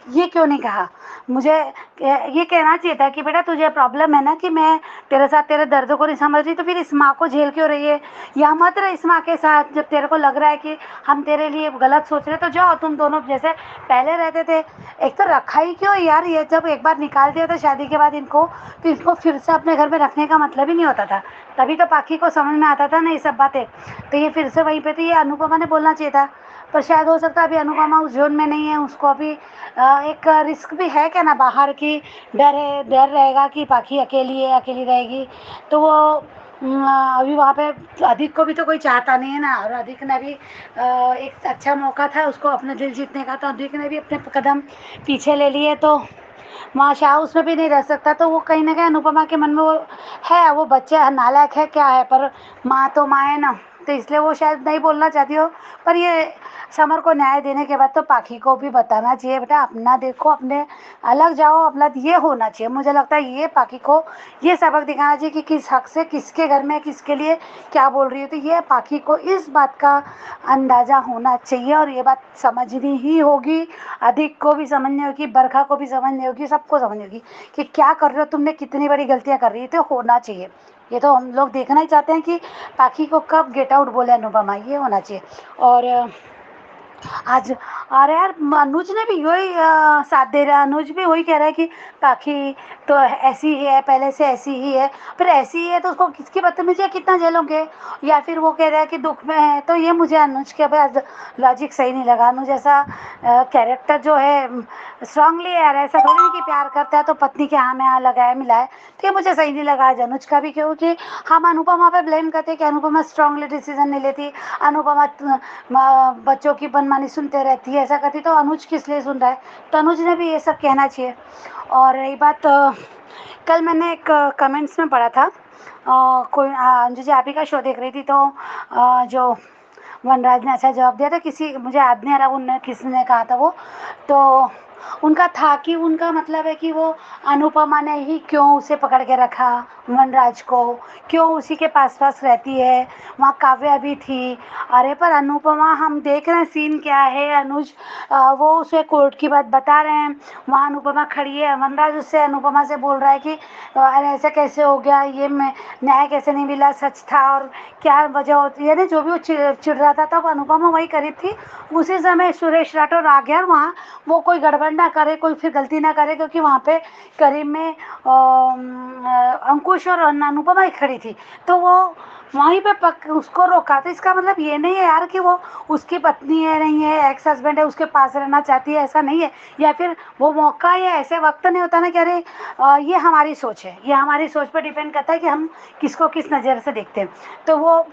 ये क्यों नहीं कहा? मुझे ये कहना चाहिए था कि बेटा तुझे प्रॉब्लम है ना कि मैं तेरे साथ तेरे दर्द को नहीं समझ रही, तो फिर इस माँ को झेल क्यों रही है? या मत रहे इस माँ के साथ। जब तेरे को लग रहा है कि हम तेरे लिए गलत सोच रहे, तो जाओ तुम दोनों जैसे पहले रहते थे। एक तो रखा ही क्यों यार, ये जब एक बार निकाल दिया था शादी के बाद इनको, तो इनको फिर से अपने घर में रखने का मतलब ही नहीं होता था। तभी तो पाखी को समझ में आता था ना ये सब बातें। तो ये फिर से वहीं पे, तो ये अनुपमा ने बोलना चाहिए था। पर शायद हो सकता है अभी अनुपमा उस जोन में नहीं है, उसको अभी एक रिस्क भी है क्या ना बाहर की, डर है, डर रहेगा कि पाखी अकेली है, अकेली रहेगी। तो वो अभी वहाँ पे अधिक को भी तो कोई चाहता नहीं है ना। और अधिक ने भी एक अच्छा मौका था उसको अपने दिल जीतने का, तो अधिक ने भी अपने कदम पीछे ले लिए। तो वहाँ शाह उसमें भी नहीं रह सकता। तो वो कहीं ना कहीं अनुपमा के मन में वो है, वो बच्चा नालायक है क्या है, पर माँ तो माँ है ना, तो इसलिए वो शायद नहीं बोलना चाहती हो। पर ये समर को न्याय देने के बाद तो पाखी को भी बताना चाहिए, बेटा अपना देखो, अपने अलग जाओ, अपना ये होना चाहिए। मुझे लगता है ये पाखी को ये सबक दिखाना चाहिए कि किस हक से किसके घर में किसके लिए क्या बोल रही है। तो ये पाखी को इस बात का अंदाज़ा होना चाहिए, और ये बात समझनी ही होगी। अधिक को भी समझनी होगी, बरखा को भी समझनी होगी, सबको समझनी होगी कि क्या कर रहे हो, तुमने कितनी बड़ी गलतियाँ कर रही है। तो होना चाहिए, ये तो हम लोग देखना ही चाहते हैं कि पाखी को कब गेट आउट बोले अनुपमा, ये होना चाहिए। और आज अरे यार अनुज ने भी वही साथ दे रहा है। अनुज भी वही कह रहा है कि पाखी तो ऐसी ही है, पहले से ऐसी ही है। फिर ऐसी ही है तो उसको किसकी बदतमीजी है, कितना झेलोगे? या फिर वो कह रहा है कि दुख में है। तो ये मुझे अनुज के बाद लॉजिक सही नहीं लगा। अनुज ऐसा कैरेक्टर जो है स्ट्रांगली यार, ऐसा थोड़ी नहीं कि प्यार करता है तो पत्नी के हाँ में हाँ लगाए मिलाए। तो ये मुझे सही नहीं लगा आज अनुज का भी, क्योंकि हम अनुपमा पे ब्लेम करते कि अनुपमा स्ट्रांगली डिसीजन नहीं लेती, अनुपमा बच्चों की मनमानी सुनते रहती है, ऐसा करती। तो अनुज किस लिए सुन रहा है? तो अनुज ने भी ये सब कहना चाहिए। और रही बात कल मैंने एक कमेंट्स में पढ़ा था, कोई अंजू जी आप ही का शो देख रही थी, तो जो वनराज ने अच्छा जवाब दिया था, किसी मुझे याद नहीं आ रहा उनने किसी ने कहा था वो, तो उनका था कि उनका मतलब है कि वो अनुपमा ने ही क्यों उसे पकड़ के रखा, वनराज को क्यों उसी के पास पास रहती है, वहाँ काव्या भी थी। अरे पर अनुपमा, हम देख रहे हैं सीन क्या है, अनुज वो उसे कोर्ट की बात बता रहे हैं, वहाँ अनुपमा खड़ी है, वनराज उससे अनुपमा से बोल रहा है कि अरे ऐसा कैसे हो गया, ये मैं न्याय कैसे नहीं मिला, सच था और क्या वजह होती है ना, जो भी वो चिढ़ रहा था। तब अनुपमा वही करी थी। उसी समय सुरेश राठौर आ गया, और वहाँ वो कोई गड़बड़ ना करे, कोई फिर गलती ना करे, क्योंकि वहाँ पे करीब में अंकुश और अनुपमा ही खड़ी थी। तो वो वहीं पे उसको रोका। तो इसका मतलब ये नहीं है यार कि वो उसकी पत्नी है, नहीं है, एक्स हस्बैंड है, उसके पास रहना चाहती है, ऐसा नहीं है। या फिर वो मौका या ऐसे वक्त नहीं होता ना कि अरे ये हमारी सोच है, ये हमारी सोच पर डिपेंड करता है कि हम किसको किस नज़र से देखते हैं। तो वो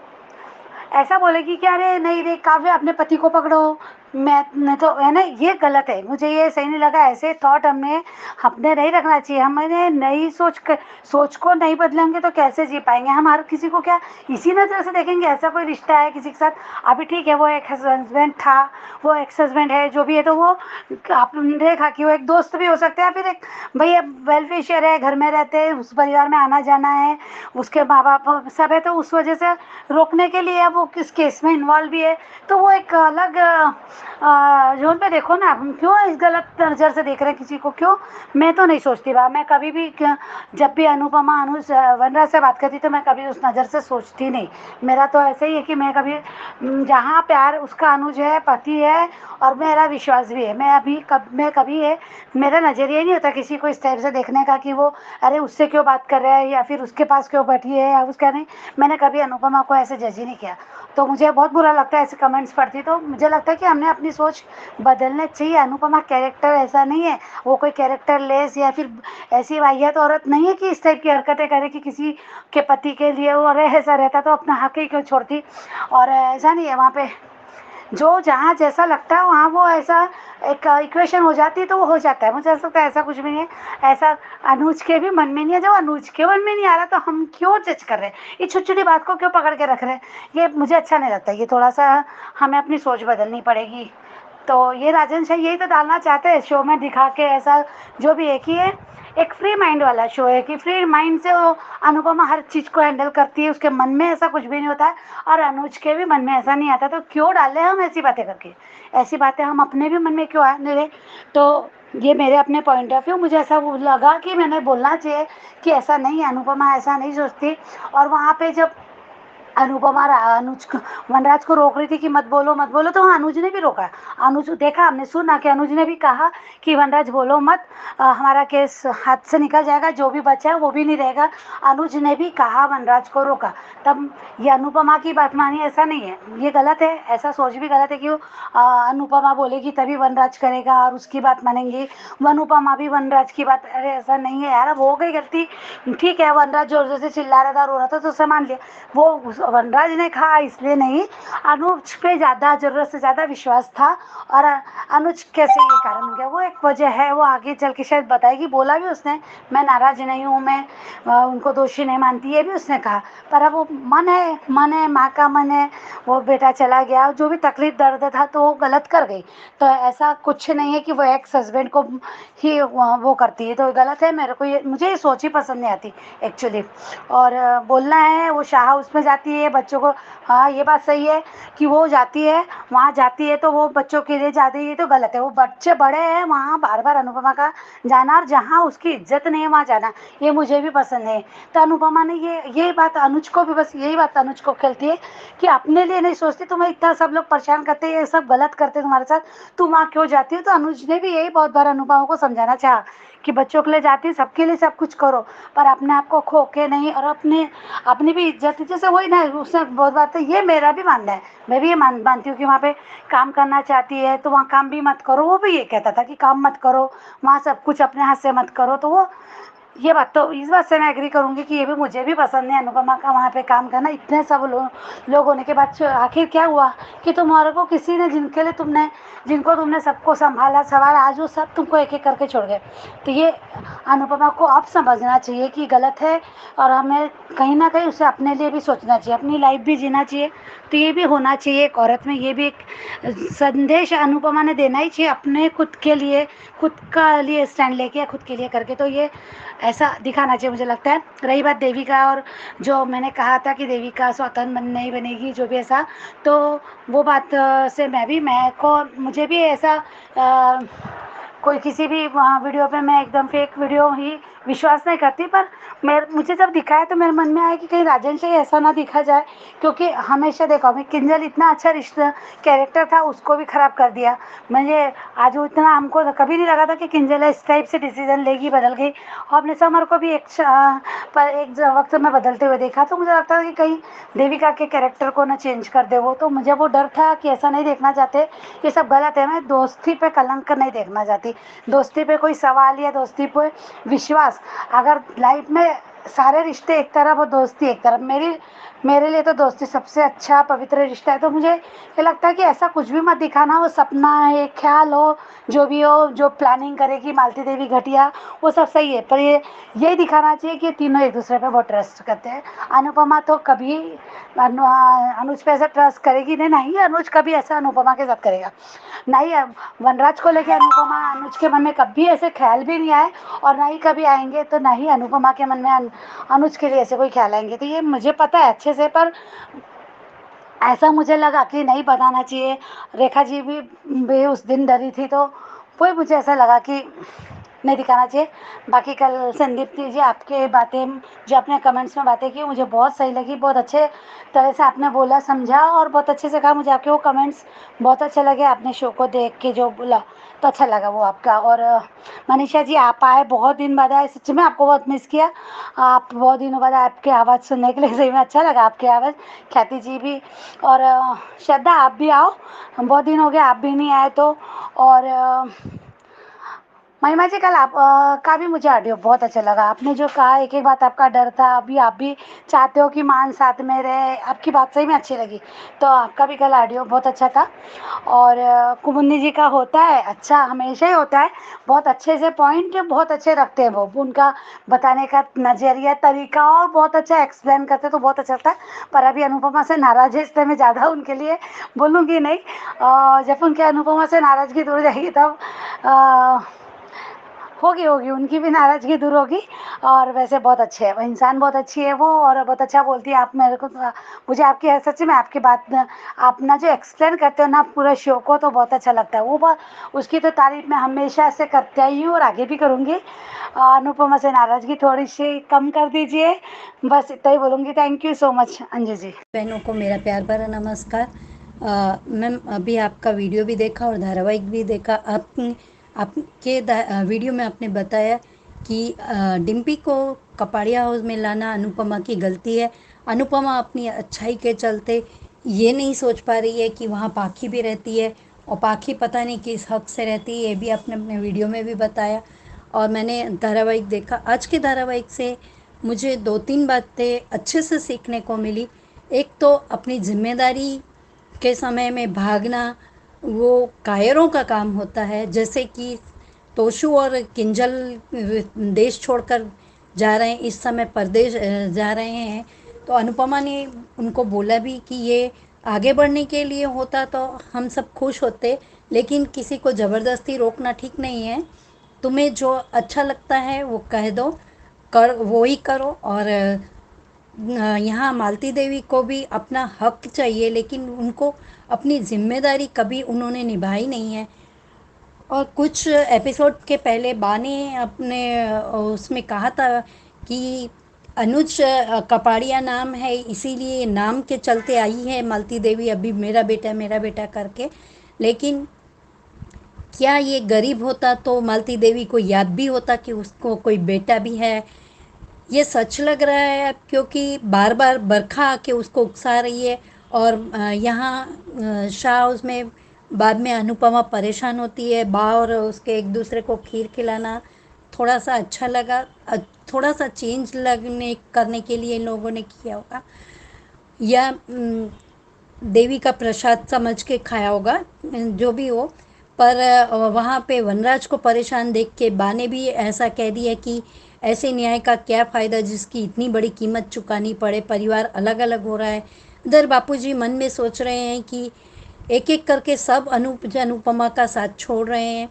ऐसा बोलेगी कि अरे नहीं रे काव्य, अपने पति को पकड़ो, मैं तो है ना, ये गलत है, मुझे ये सही नहीं लगा। ऐसे थॉट हमें अपने नहीं रखना चाहिए। हमें नई सोच को नहीं बदलेंगे तो कैसे जी पाएंगे? हम हर किसी को क्या इसी नज़र से देखेंगे? ऐसा कोई रिश्ता है किसी के साथ, अभी ठीक है वो एक हस्बैंड था, वो एक्स हस्बैंड है, जो भी है, तो वो आपने देखा कि वो एक दोस्त भी हो सकता है, फिर एक भैया वेलफेशियर है, घर में रहते हैं, उस परिवार में आना जाना है, उसके माँ बाप सब है, तो उस वजह से रोकने के लिए वो किस केस में इन्वॉल्व भी है। तो वो एक अलग जोन पे देखो ना। हम क्यों इस गलत नज़र से देख रहे हैं किसी को? क्यों? मैं तो नहीं सोचती बा, मैं कभी भी जब भी अनुपमा अनुज वनराज से बात करती तो मैं कभी उस नज़र से सोचती नहीं। मेरा तो ऐसे ही है कि मैं कभी जहाँ प्यार उसका अनुज है, पति है, और मेरा विश्वास भी है, मैं कभी है, मेरा नज़रिया ही नहीं होता किसी को इस टाइप से देखने का कि वो अरे उससे क्यों बात कर रहा है, या फिर उसके पास क्यों बैठी है, या उसका नहीं। मैंने कभी अनुपमा को ऐसे जज ही नहीं किया। तो मुझे बहुत बुरा लगता है ऐसे कमेंट्स पढ़ती। तो मुझे लगता है कि हमने अपनी सोच बदलने चाहिए। अनुपमा कैरेक्टर ऐसा नहीं है, वो कोई कैरेक्टर लेस या फिर ऐसी वाहियात औरत नहीं है कि इस टाइप की हरकतें करे कि किसी के पति के लिए वो अरे ऐसा रहता तो अपना हक ही क्यों छोड़ती। और ऐसा नहीं है, वहाँ पे जो जहाँ जैसा लगता है वहाँ वो ऐसा एक इक्वेशन हो जाती है, तो वो हो जाता है। मुझे ऐसा लगता है ऐसा कुछ भी नहीं है। ऐसा अनुज के भी मन में नहीं है। जब अनुज के मन में नहीं आ रहा तो हम क्यों जज कर रहे हैं? ये छोटी छोटी बात को क्यों पकड़ के रख रहे हैं? ये मुझे अच्छा नहीं लगता। ये थोड़ा सा हमें अपनी सोच बदलनी पड़ेगी। तो ये राजन शाह यही तो डालना चाहते हैं शो में, दिखा के ऐसा जो भी एक ही है, एक फ्री माइंड वाला शो है कि फ्री माइंड से वो अनुपमा हर चीज़ को हैंडल करती है, उसके मन में ऐसा कुछ भी नहीं होता है, और अनुज के भी मन में ऐसा नहीं आता। तो क्यों डालें हम ऐसी बातें करके? ऐसी बातें हम अपने भी मन में क्यों आने दें? तो ये मेरे अपने पॉइंट ऑफ व्यू, मुझे ऐसा वो लगा कि मैंने बोलना चाहिए कि ऐसा नहीं है, अनुपमा ऐसा नहीं सोचती। और वहाँ पे जब अनुपमा वनराज को रोक रही थी कि मत बोलो मत बोलो, तो हाँ अनुज ने भी रोका। अनुज देखा, हमने सुना कि अनुज ने भी कहा कि वनराज बोलो मत, हमारा केस हाथ से निकल जाएगा, जो भी बचा है वो भी नहीं रहेगा। अनुज ने भी कहा, वनराज को रोका। तब ये अनुपमा की बात मानी, ऐसा नहीं है, ये गलत है, ऐसा सोच भी गलत है कि अनुपमा बोलेगी तभी वनराज करेगा और उसकी बात मानेंगी, अनुपमा भी वनराज की बात। अरे ऐसा नहीं है यार, अब हो गई गलती, ठीक है। वनराज जोर जोर से चिल्ला रहा था, रो रहा था, तो उसे मान लिया। वो वनराज ने कहा इसलिए नहीं, अनुज पे ज़्यादा, ज़रूरत से ज़्यादा विश्वास था। और अनुज कैसे ये कारण हो गया, वो एक वजह है, वो आगे चल के शायद बताएगी। बोला भी उसने, मैं नाराज़ नहीं हूँ, मैं उनको दोषी नहीं मानती, ये भी उसने कहा। पर अब वो मन है, माँ का मन है, वो बेटा चला गया, जो भी तकलीफ दर्द था तो वो गलत कर गई। तो ऐसा कुछ नहीं है कि वो एक्स हस्बैंड को ही वो करती है तो गलत है। मेरे को ये, मुझे ये सोच ही पसंद नहीं आती एक्चुअली। और बोलना है वो शाह हाउस में जाती है बच्चों को, हाँ ये बात सही है कि वो जाती है, वहाँ जाती है तो वो बच्चों के लिए जाती है, तो गलत है। वो बच्चे बड़े हैं, वहाँ बार बार अनुपमा का जाना, और जहाँ उसकी इज्जत नहीं है वहाँ जाना, ये मुझे भी पसंद है। तो अनुपमा ने ये बात अनुज को भी, बस यही बात अनुज को खेलती है कि अपने लिए नहीं सोचती, तुम्हें इतना सब लोग परेशान करते हैं, ये सब गलत करते हैं तुम्हारे साथ, तुम वहाँ क्यों जाती हो। तो अनुज ने भी यही बहुत बार अनुपमा को समझाना चाहा कि बच्चों के लिए जाती है, सबके लिए सब कुछ करो, पर अपने आप को खो के नहीं, और अपनी भी इज्जत, जैसे वही ना, उसने बहुत बात है, ये मेरा भी मानना है, मैं भी ये मानती हूँ कि वहाँ पे काम करना चाहती है तो वहाँ काम भी मत करो। वो भी ये कहता था कि काम मत करो, वहाँ सब कुछ अपने हाथ से मत करो। तो वो, ये बात तो, इस बात से मैं एग्री करूँगी कि ये भी मुझे भी पसंद है अनुपमा का वहाँ पे काम करना। इतने सब लोग होने के बाद आखिर क्या हुआ कि तुम्हारे को किसी ने, जिनको तुमने सबको संभाला सवारा, आज वो सब तुमको एक एक करके छोड़ गए। तो ये अनुपमा को अब समझना चाहिए कि गलत है, और हमें कहीं ना कहीं उसे अपने लिए भी सोचना चाहिए, अपनी लाइफ भी जीना चाहिए। तो ये भी होना चाहिए एक औरत में, ये भी एक संदेश अनुपमा ने देना ही चाहिए, अपने खुद के लिए, खुद का लिए स्टैंड लेके, खुद के लिए करके। तो ये ऐसा दिखाना चाहिए मुझे लगता है। रही बात देविका, और जो मैंने कहा था कि देविका स्वतंत्र नहीं बनेगी, जो भी ऐसा, तो वो बात से मुझे भी ऐसा कोई किसी भी वीडियो पे मैं एकदम फेक वीडियो ही विश्वास नहीं करती, पर मुझे जब दिखाया तो मेरे मन में आया कि कहीं राजन से ऐसा ना दिखा जाए, क्योंकि हमेशा देखो, मैं किंजल इतना अच्छा रिश्ता कैरेक्टर था, उसको भी ख़राब कर दिया। मुझे आज वो इतना, हमको कभी नहीं लगा था कि किंजल इस टाइप से डिसीजन लेगी, बदल गई। और अपने समर को भी एक वक्त में बदलते हुए देखा, तो मुझे लगता था कि कहीं देविका के कैरेक्टर को ना चेंज कर दे वो, तो मुझे वो डर था कि ऐसा नहीं देखना चाहते, ये सब गलत है। मैं दोस्ती पे कलंक नहीं देखना चाहती, दोस्ती पे कोई सवाल या दोस्ती पे विश्वास, अगर लाइफ में सारे रिश्ते एक तरफ और दोस्ती एक तरफ, मेरे लिए तो दोस्ती सबसे अच्छा पवित्र रिश्ता है। तो मुझे ये लगता है कि ऐसा कुछ भी मत दिखाना, वो सपना है, ख्याल हो, जो भी हो, जो प्लानिंग करेगी मालती देवी घटिया, वो सब सही है, पर यही दिखाना चाहिए कि तीनों एक दूसरे पे बहुत ट्रस्ट करते हैं। अनुपमा तो कभी अनुज पे ऐसा ट्रस्ट करेगी नहीं, नहीं अनुज कभी ऐसा अनुपमा के साथ करेगा, नहीं वनराज को लेके अनुज के मन में कभी ऐसे ख्याल भी नहीं आए, और ना ही कभी आएंगे। तो ना ही अनुपमा के मन में अनुज के लिए ऐसे कोई ख्याल आएंगे। तो ये मुझे पता है अच्छे से, पर ऐसा मुझे लगा कि नहीं बताना चाहिए। रेखा जी भी उस दिन डरी थी, तो वही मुझे ऐसा लगा कि नहीं दिखाना चाहिए। बाकी कल संदीप जी, आपके बातें जो आपने कमेंट्स में बातें की, मुझे बहुत सही लगी, बहुत अच्छे तरह से आपने बोला, समझा, और बहुत अच्छे से कहा। मुझे आपके वो कमेंट्स बहुत अच्छे लगे, आपने शो को देख के जो बोला तो अच्छा लगा वो आपका। और मनीषा जी, आप आए, बहुत दिन बाद आए, सच में आपको बहुत मिस किया। आप बहुत दिनों बाद आपकी आवाज़ सुनने के लिए सही में अच्छा लगा, आपकी आवाज़। ख्याति जी भी, और श्रद्धा आप भी आओ, बहुत दिन हो गए आप भी नहीं आए तो। और महिमा जी, कल आप का भी मुझे ऑडियो बहुत अच्छा लगा, आपने जो कहा, एक एक बात आपका डर था, अभी आप भी चाहते हो कि मान साथ में रहे, आपकी बात सही में अच्छी लगी, तो आपका भी कल ऑडियो बहुत अच्छा था। और कुमुन्नी जी का होता है अच्छा, हमेशा ही होता है, बहुत अच्छे से पॉइंट बहुत अच्छे रखते हैं वो, उनका बताने का नज़रिया, तरीका, और बहुत अच्छा एक्सप्लेन करते, तो बहुत अच्छा लगता है। पर अभी अनुपमा से नाराज़ है, इसलिए मैं ज़्यादा उनके लिए बोलूँगी नहीं। जब उनके अनुपमा से नाराज़गी दूर जाएगी तब होगी होगी, उनकी भी नाराज़गी दूर होगी। और वैसे बहुत अच्छे हैं वो, इंसान बहुत अच्छी है वो, और बहुत अच्छा बोलती है। आप मेरे को मुझे आपकी सच्ची में आपकी बात आप ना जो एक्सप्लेन करते हो ना पूरा शो को, तो बहुत अच्छा लगता है वो। उसकी तो तारीफ मैं हमेशा से करते आई हूँ और आगे भी करूँगी। अनुपमा से नाराज़गी थोड़ी सी कम कर दीजिए, बस इतना ही बोलूँगी। Thank you so much Anju ji. बहनों को मेरा प्यार भरा नमस्कार। मैम अभी आपका वीडियो भी देखा और धारावाहिक भी देखा। आपके वीडियो में आपने बताया कि डिम्पी को कपाड़िया हाउस में लाना अनुपमा की गलती है। अनुपमा अपनी अच्छाई के चलते ये नहीं सोच पा रही है कि वहाँ पाखी भी रहती है, और पाखी पता नहीं किस हक से रहती है, ये भी आपने अपने वीडियो में भी बताया। और मैंने धारावाहिक देखा। आज के धारावाहिक से मुझे 2-3 बातें अच्छे से सीखने को मिली। एक तो अपनी जिम्मेदारी के समय में भागना वो कायरों का काम होता है, जैसे कि तोशु और किंजल देश छोड़कर जा रहे हैं, इस समय परदेश जा रहे हैं। तो अनुपमा ने उनको बोला भी कि ये आगे बढ़ने के लिए होता तो हम सब खुश होते, लेकिन किसी को ज़बरदस्ती रोकना ठीक नहीं है। तुम्हें जो अच्छा लगता है वो कह दो, कर वो ही करो। और यहाँ मालती देवी को भी अपना हक चाहिए, लेकिन उनको अपनी जिम्मेदारी कभी उन्होंने निभाई नहीं है। और कुछ एपिसोड के पहले बा ने अपने उसमें कहा था कि अनुज कपाड़िया नाम है, इसीलिए नाम के चलते आई है मालती देवी अभी मेरा बेटा करके। लेकिन क्या ये गरीब होता तो मालती देवी को याद भी होता कि उसको कोई बेटा भी है? ये सच लग रहा है क्योंकि बार बार बरखा आके उसको उकसा रही है। और यहाँ शाह हाउस में बाद में अनुपमा परेशान होती है। बा और उसके एक दूसरे को खीर खिलाना थोड़ा सा अच्छा लगा। थोड़ा सा चेंज लगने करने के लिए इन लोगों ने किया होगा, या देवी का प्रसाद समझ के खाया होगा, जो भी हो। पर वहाँ पे वनराज को परेशान देख के बा ने भी ऐसा कह दिया कि ऐसे न्याय का क्या फ़ायदा जिसकी इतनी बड़ी कीमत चुकानी पड़े, परिवार अलग अलग हो रहा है। इधर बापूजी मन में सोच रहे हैं कि एक एक करके सब अनुपमा का साथ छोड़ रहे हैं।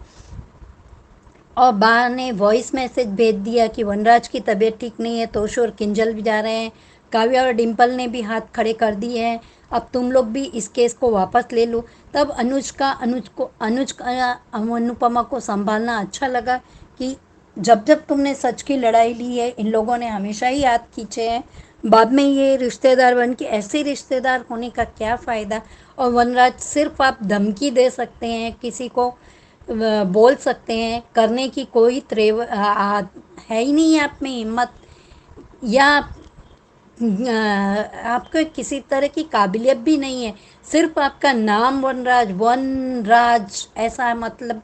और बा ने वॉइस मैसेज भेज दिया कि वनराज की तबीयत ठीक नहीं है, तोशु और किंजल भी जा रहे हैं। काव्या और डिम्पल ने भी हाथ खड़े कर दिए हैं, अब तुम लोग भी इस केस को वापस ले लो। तब अनुज का अनुपमा को संभालना अच्छा लगा कि जब जब तुमने सच की लड़ाई ली है, इन लोगों ने हमेशा ही हाथ खींचे हैं। बाद में ये रिश्तेदार बन के ऐसे रिश्तेदार होने का क्या फ़ायदा? और वनराज सिर्फ आप धमकी दे सकते हैं, किसी को बोल सकते हैं, करने की कोई है ही नहीं आप में हिम्मत, या आपको किसी तरह की काबिलियत भी नहीं है। सिर्फ आपका नाम वनराज ऐसा, मतलब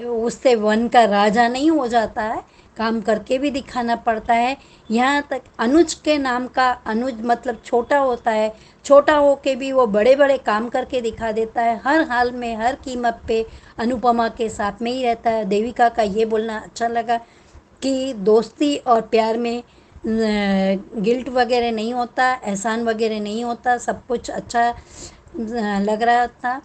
उससे वन का राजा नहीं हो जाता है, काम करके भी दिखाना पड़ता है। यहाँ तक अनुज के नाम का अनुज मतलब छोटा होता है, छोटा हो के भी वो बड़े बड़े काम करके दिखा देता है। हर हाल में हर कीमत पे अनुपमा के साथ में ही रहता है। देविका का ये बोलना अच्छा लगा कि दोस्ती और प्यार में गिल्ट वगैरह नहीं होता, एहसान वगैरह नहीं होता, सब कुछ अच्छा लग रहा था।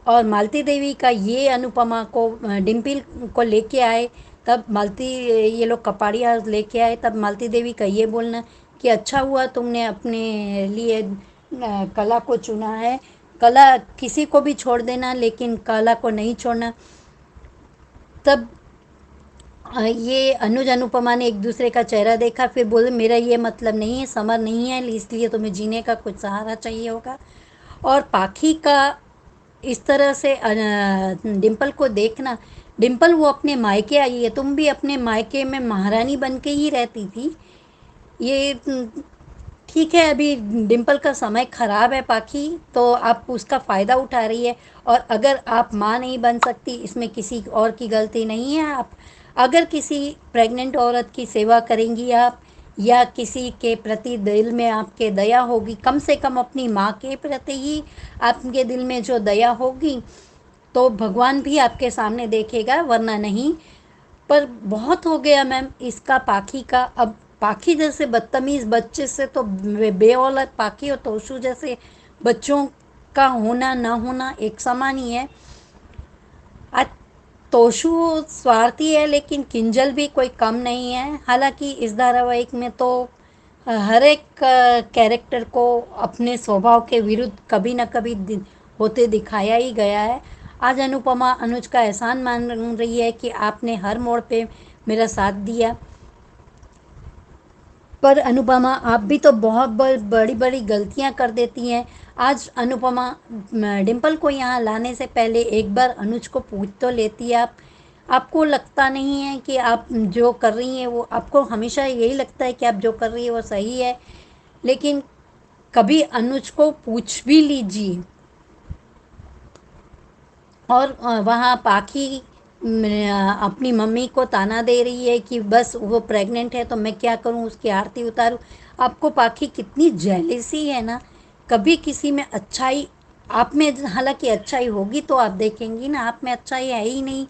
और मालती देवी का ये अनुपमा को डिम्पल को लेके आए, तब ये लोग कपाड़िया लेके आए, तब मालती देवी का ये बोलना कि अच्छा हुआ तुमने अपने लिए कला को चुना है। कला किसी को भी छोड़ देना, लेकिन कला को नहीं छोड़ना। तब ये अनुज अनुपमा ने एक दूसरे का चेहरा देखा, फिर बोले मेरा ये मतलब नहीं है, समर नहीं है, इसलिए तुम्हें जीने का कुछ सहारा चाहिए होगा। और पाखी का इस तरह से डिम्पल को देखना, डिम्पल वो अपने मायके आई है, तुम भी अपने मायके में महारानी बन के ही रहती थी। ये ठीक है, अभी डिम्पल का समय ख़राब है पाखी, तो आप उसका फ़ायदा उठा रही है। और अगर आप माँ नहीं बन सकती, इसमें किसी और की गलती नहीं है। आप अगर किसी प्रेग्नेंट औरत की सेवा करेंगी आप, या किसी के प्रति दिल में आपके दया होगी, कम से कम अपनी माँ के प्रति ही आपके दिल में जो दया होगी, तो भगवान भी आपके सामने देखेगा, वरना नहीं। पर बहुत हो गया मैम इसका पाखी का। अब पाखी जैसे बदतमीज़ बच्चे से तो बे औलत पाखी और तोशु जैसे बच्चों का होना ना होना एक समान ही है। आज तोशु स्वार्थी है लेकिन किंजल भी कोई कम नहीं है। हालांकि इस धारावाहिक में तो हर एक कैरेक्टर को अपने स्वभाव के विरुद्ध कभी न कभी होते दिखाया ही गया है। आज अनुपमा अनुज का एहसान मान रही है कि आपने हर मोड़ पे मेरा साथ दिया, पर अनुपमा आप भी तो बहुत बड़ी बड़ी गलतियां कर देती हैं। आज अनुपमा डिम्पल को यहाँ लाने से पहले एक बार अनुज को पूछ तो लेती है। आपको लगता नहीं है कि आप जो कर रही हैं वो, आपको हमेशा यही लगता है कि आप जो कर रही है वो सही है, लेकिन कभी अनुज को पूछ भी लीजिए। और वहाँ पाखी अपनी मम्मी को ताना दे रही है कि बस वो प्रेग्नेंट है तो मैं क्या करूँ, उसकी आरती उतारूँ। आपको पाखी कितनी जेलसी है ना। कभी किसी में अच्छाई, आप में हालांकि अच्छाई होगी तो आप देखेंगी ना, आप में अच्छाई है ही नहीं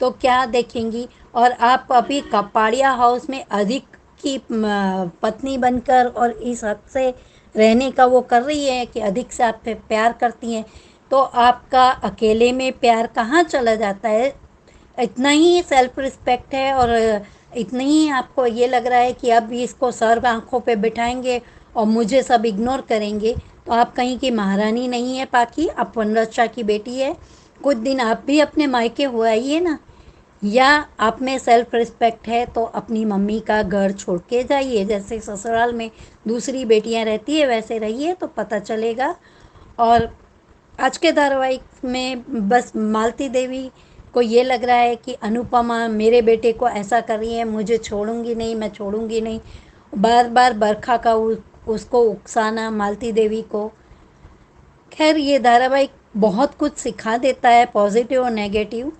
तो क्या देखेंगी। और आप अभी कपाड़िया हाउस में अधिक की पत्नी बनकर और इस हद से रहने का वो कर रही है कि अधिक से आप पे प्यार करती हैं, तो आपका अकेले में प्यार कहाँ चला जाता है। इतना ही सेल्फ रिस्पेक्ट है और इतना ही आपको ये लग रहा है कि अब भी इसको सर आँखों पे बिठाएंगे और मुझे सब इग्नोर करेंगे, तो आप कहीं की महारानी नहीं है पाखी, आप वनरक्षा की बेटी है। कुछ दिन आप भी अपने मायके हो आइए ना, या आप में सेल्फ रिस्पेक्ट है तो अपनी मम्मी का घर छोड़ के जाइए। जैसे ससुराल में दूसरी बेटियां रहती है वैसे रहिए तो पता चलेगा। और आज के धारावाहिक में बस मालती देवी को ये लग रहा है कि अनुपमा मेरे बेटे को ऐसा कर रही है, मुझे छोड़ूंगी नहीं, मैं छोड़ूंगी नहीं। बार बार बरखा का उसको उकसाना मालती देवी को। खैर ये धारावाहिक बहुत कुछ सिखा देता है, पॉजिटिव और negative.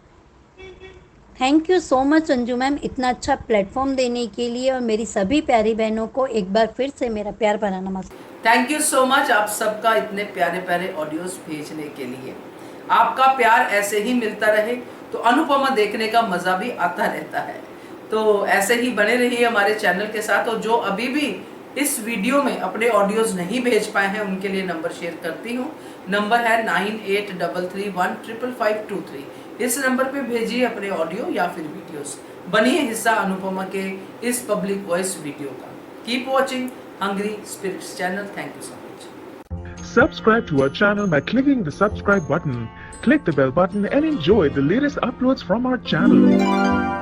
Thank you so much Anju ma'am, इतना अच्छा प्लेटफॉर्म देने के लिए। और मेरी सभी प्यारी बहनों को एक बार फिर से मेरा प्यार भरा नमस्ते। थैंक यू सो मच आप सबका इतने प्यारे प्यारे ऑडियोज भेजने के लिए। आपका प्यार ऐसे ही मिलता रहे तो अनुपमा देखने का मजा भी आता रहता है। तो ऐसे ही बने रहिए हमारे चैनल के साथ। और जो अभी भी इस वीडियो में अपने ऑडियोज नहीं भेज पाए हैं उनके लिए नंबर शेयर करती हूँ। नंबर है 9833155523। इस नंबर पे भेजिए अपने ऑडियो या फिर वीडियोस। बनिए हिस्सा अनुपमा के इस पब्लिक वॉइस वीडियो का। Keep watching hungry spirits channel. Thank you so much. Subscribe to our channel by clicking the subscribe button. Click the bell button and enjoy the latest uploads from our channel.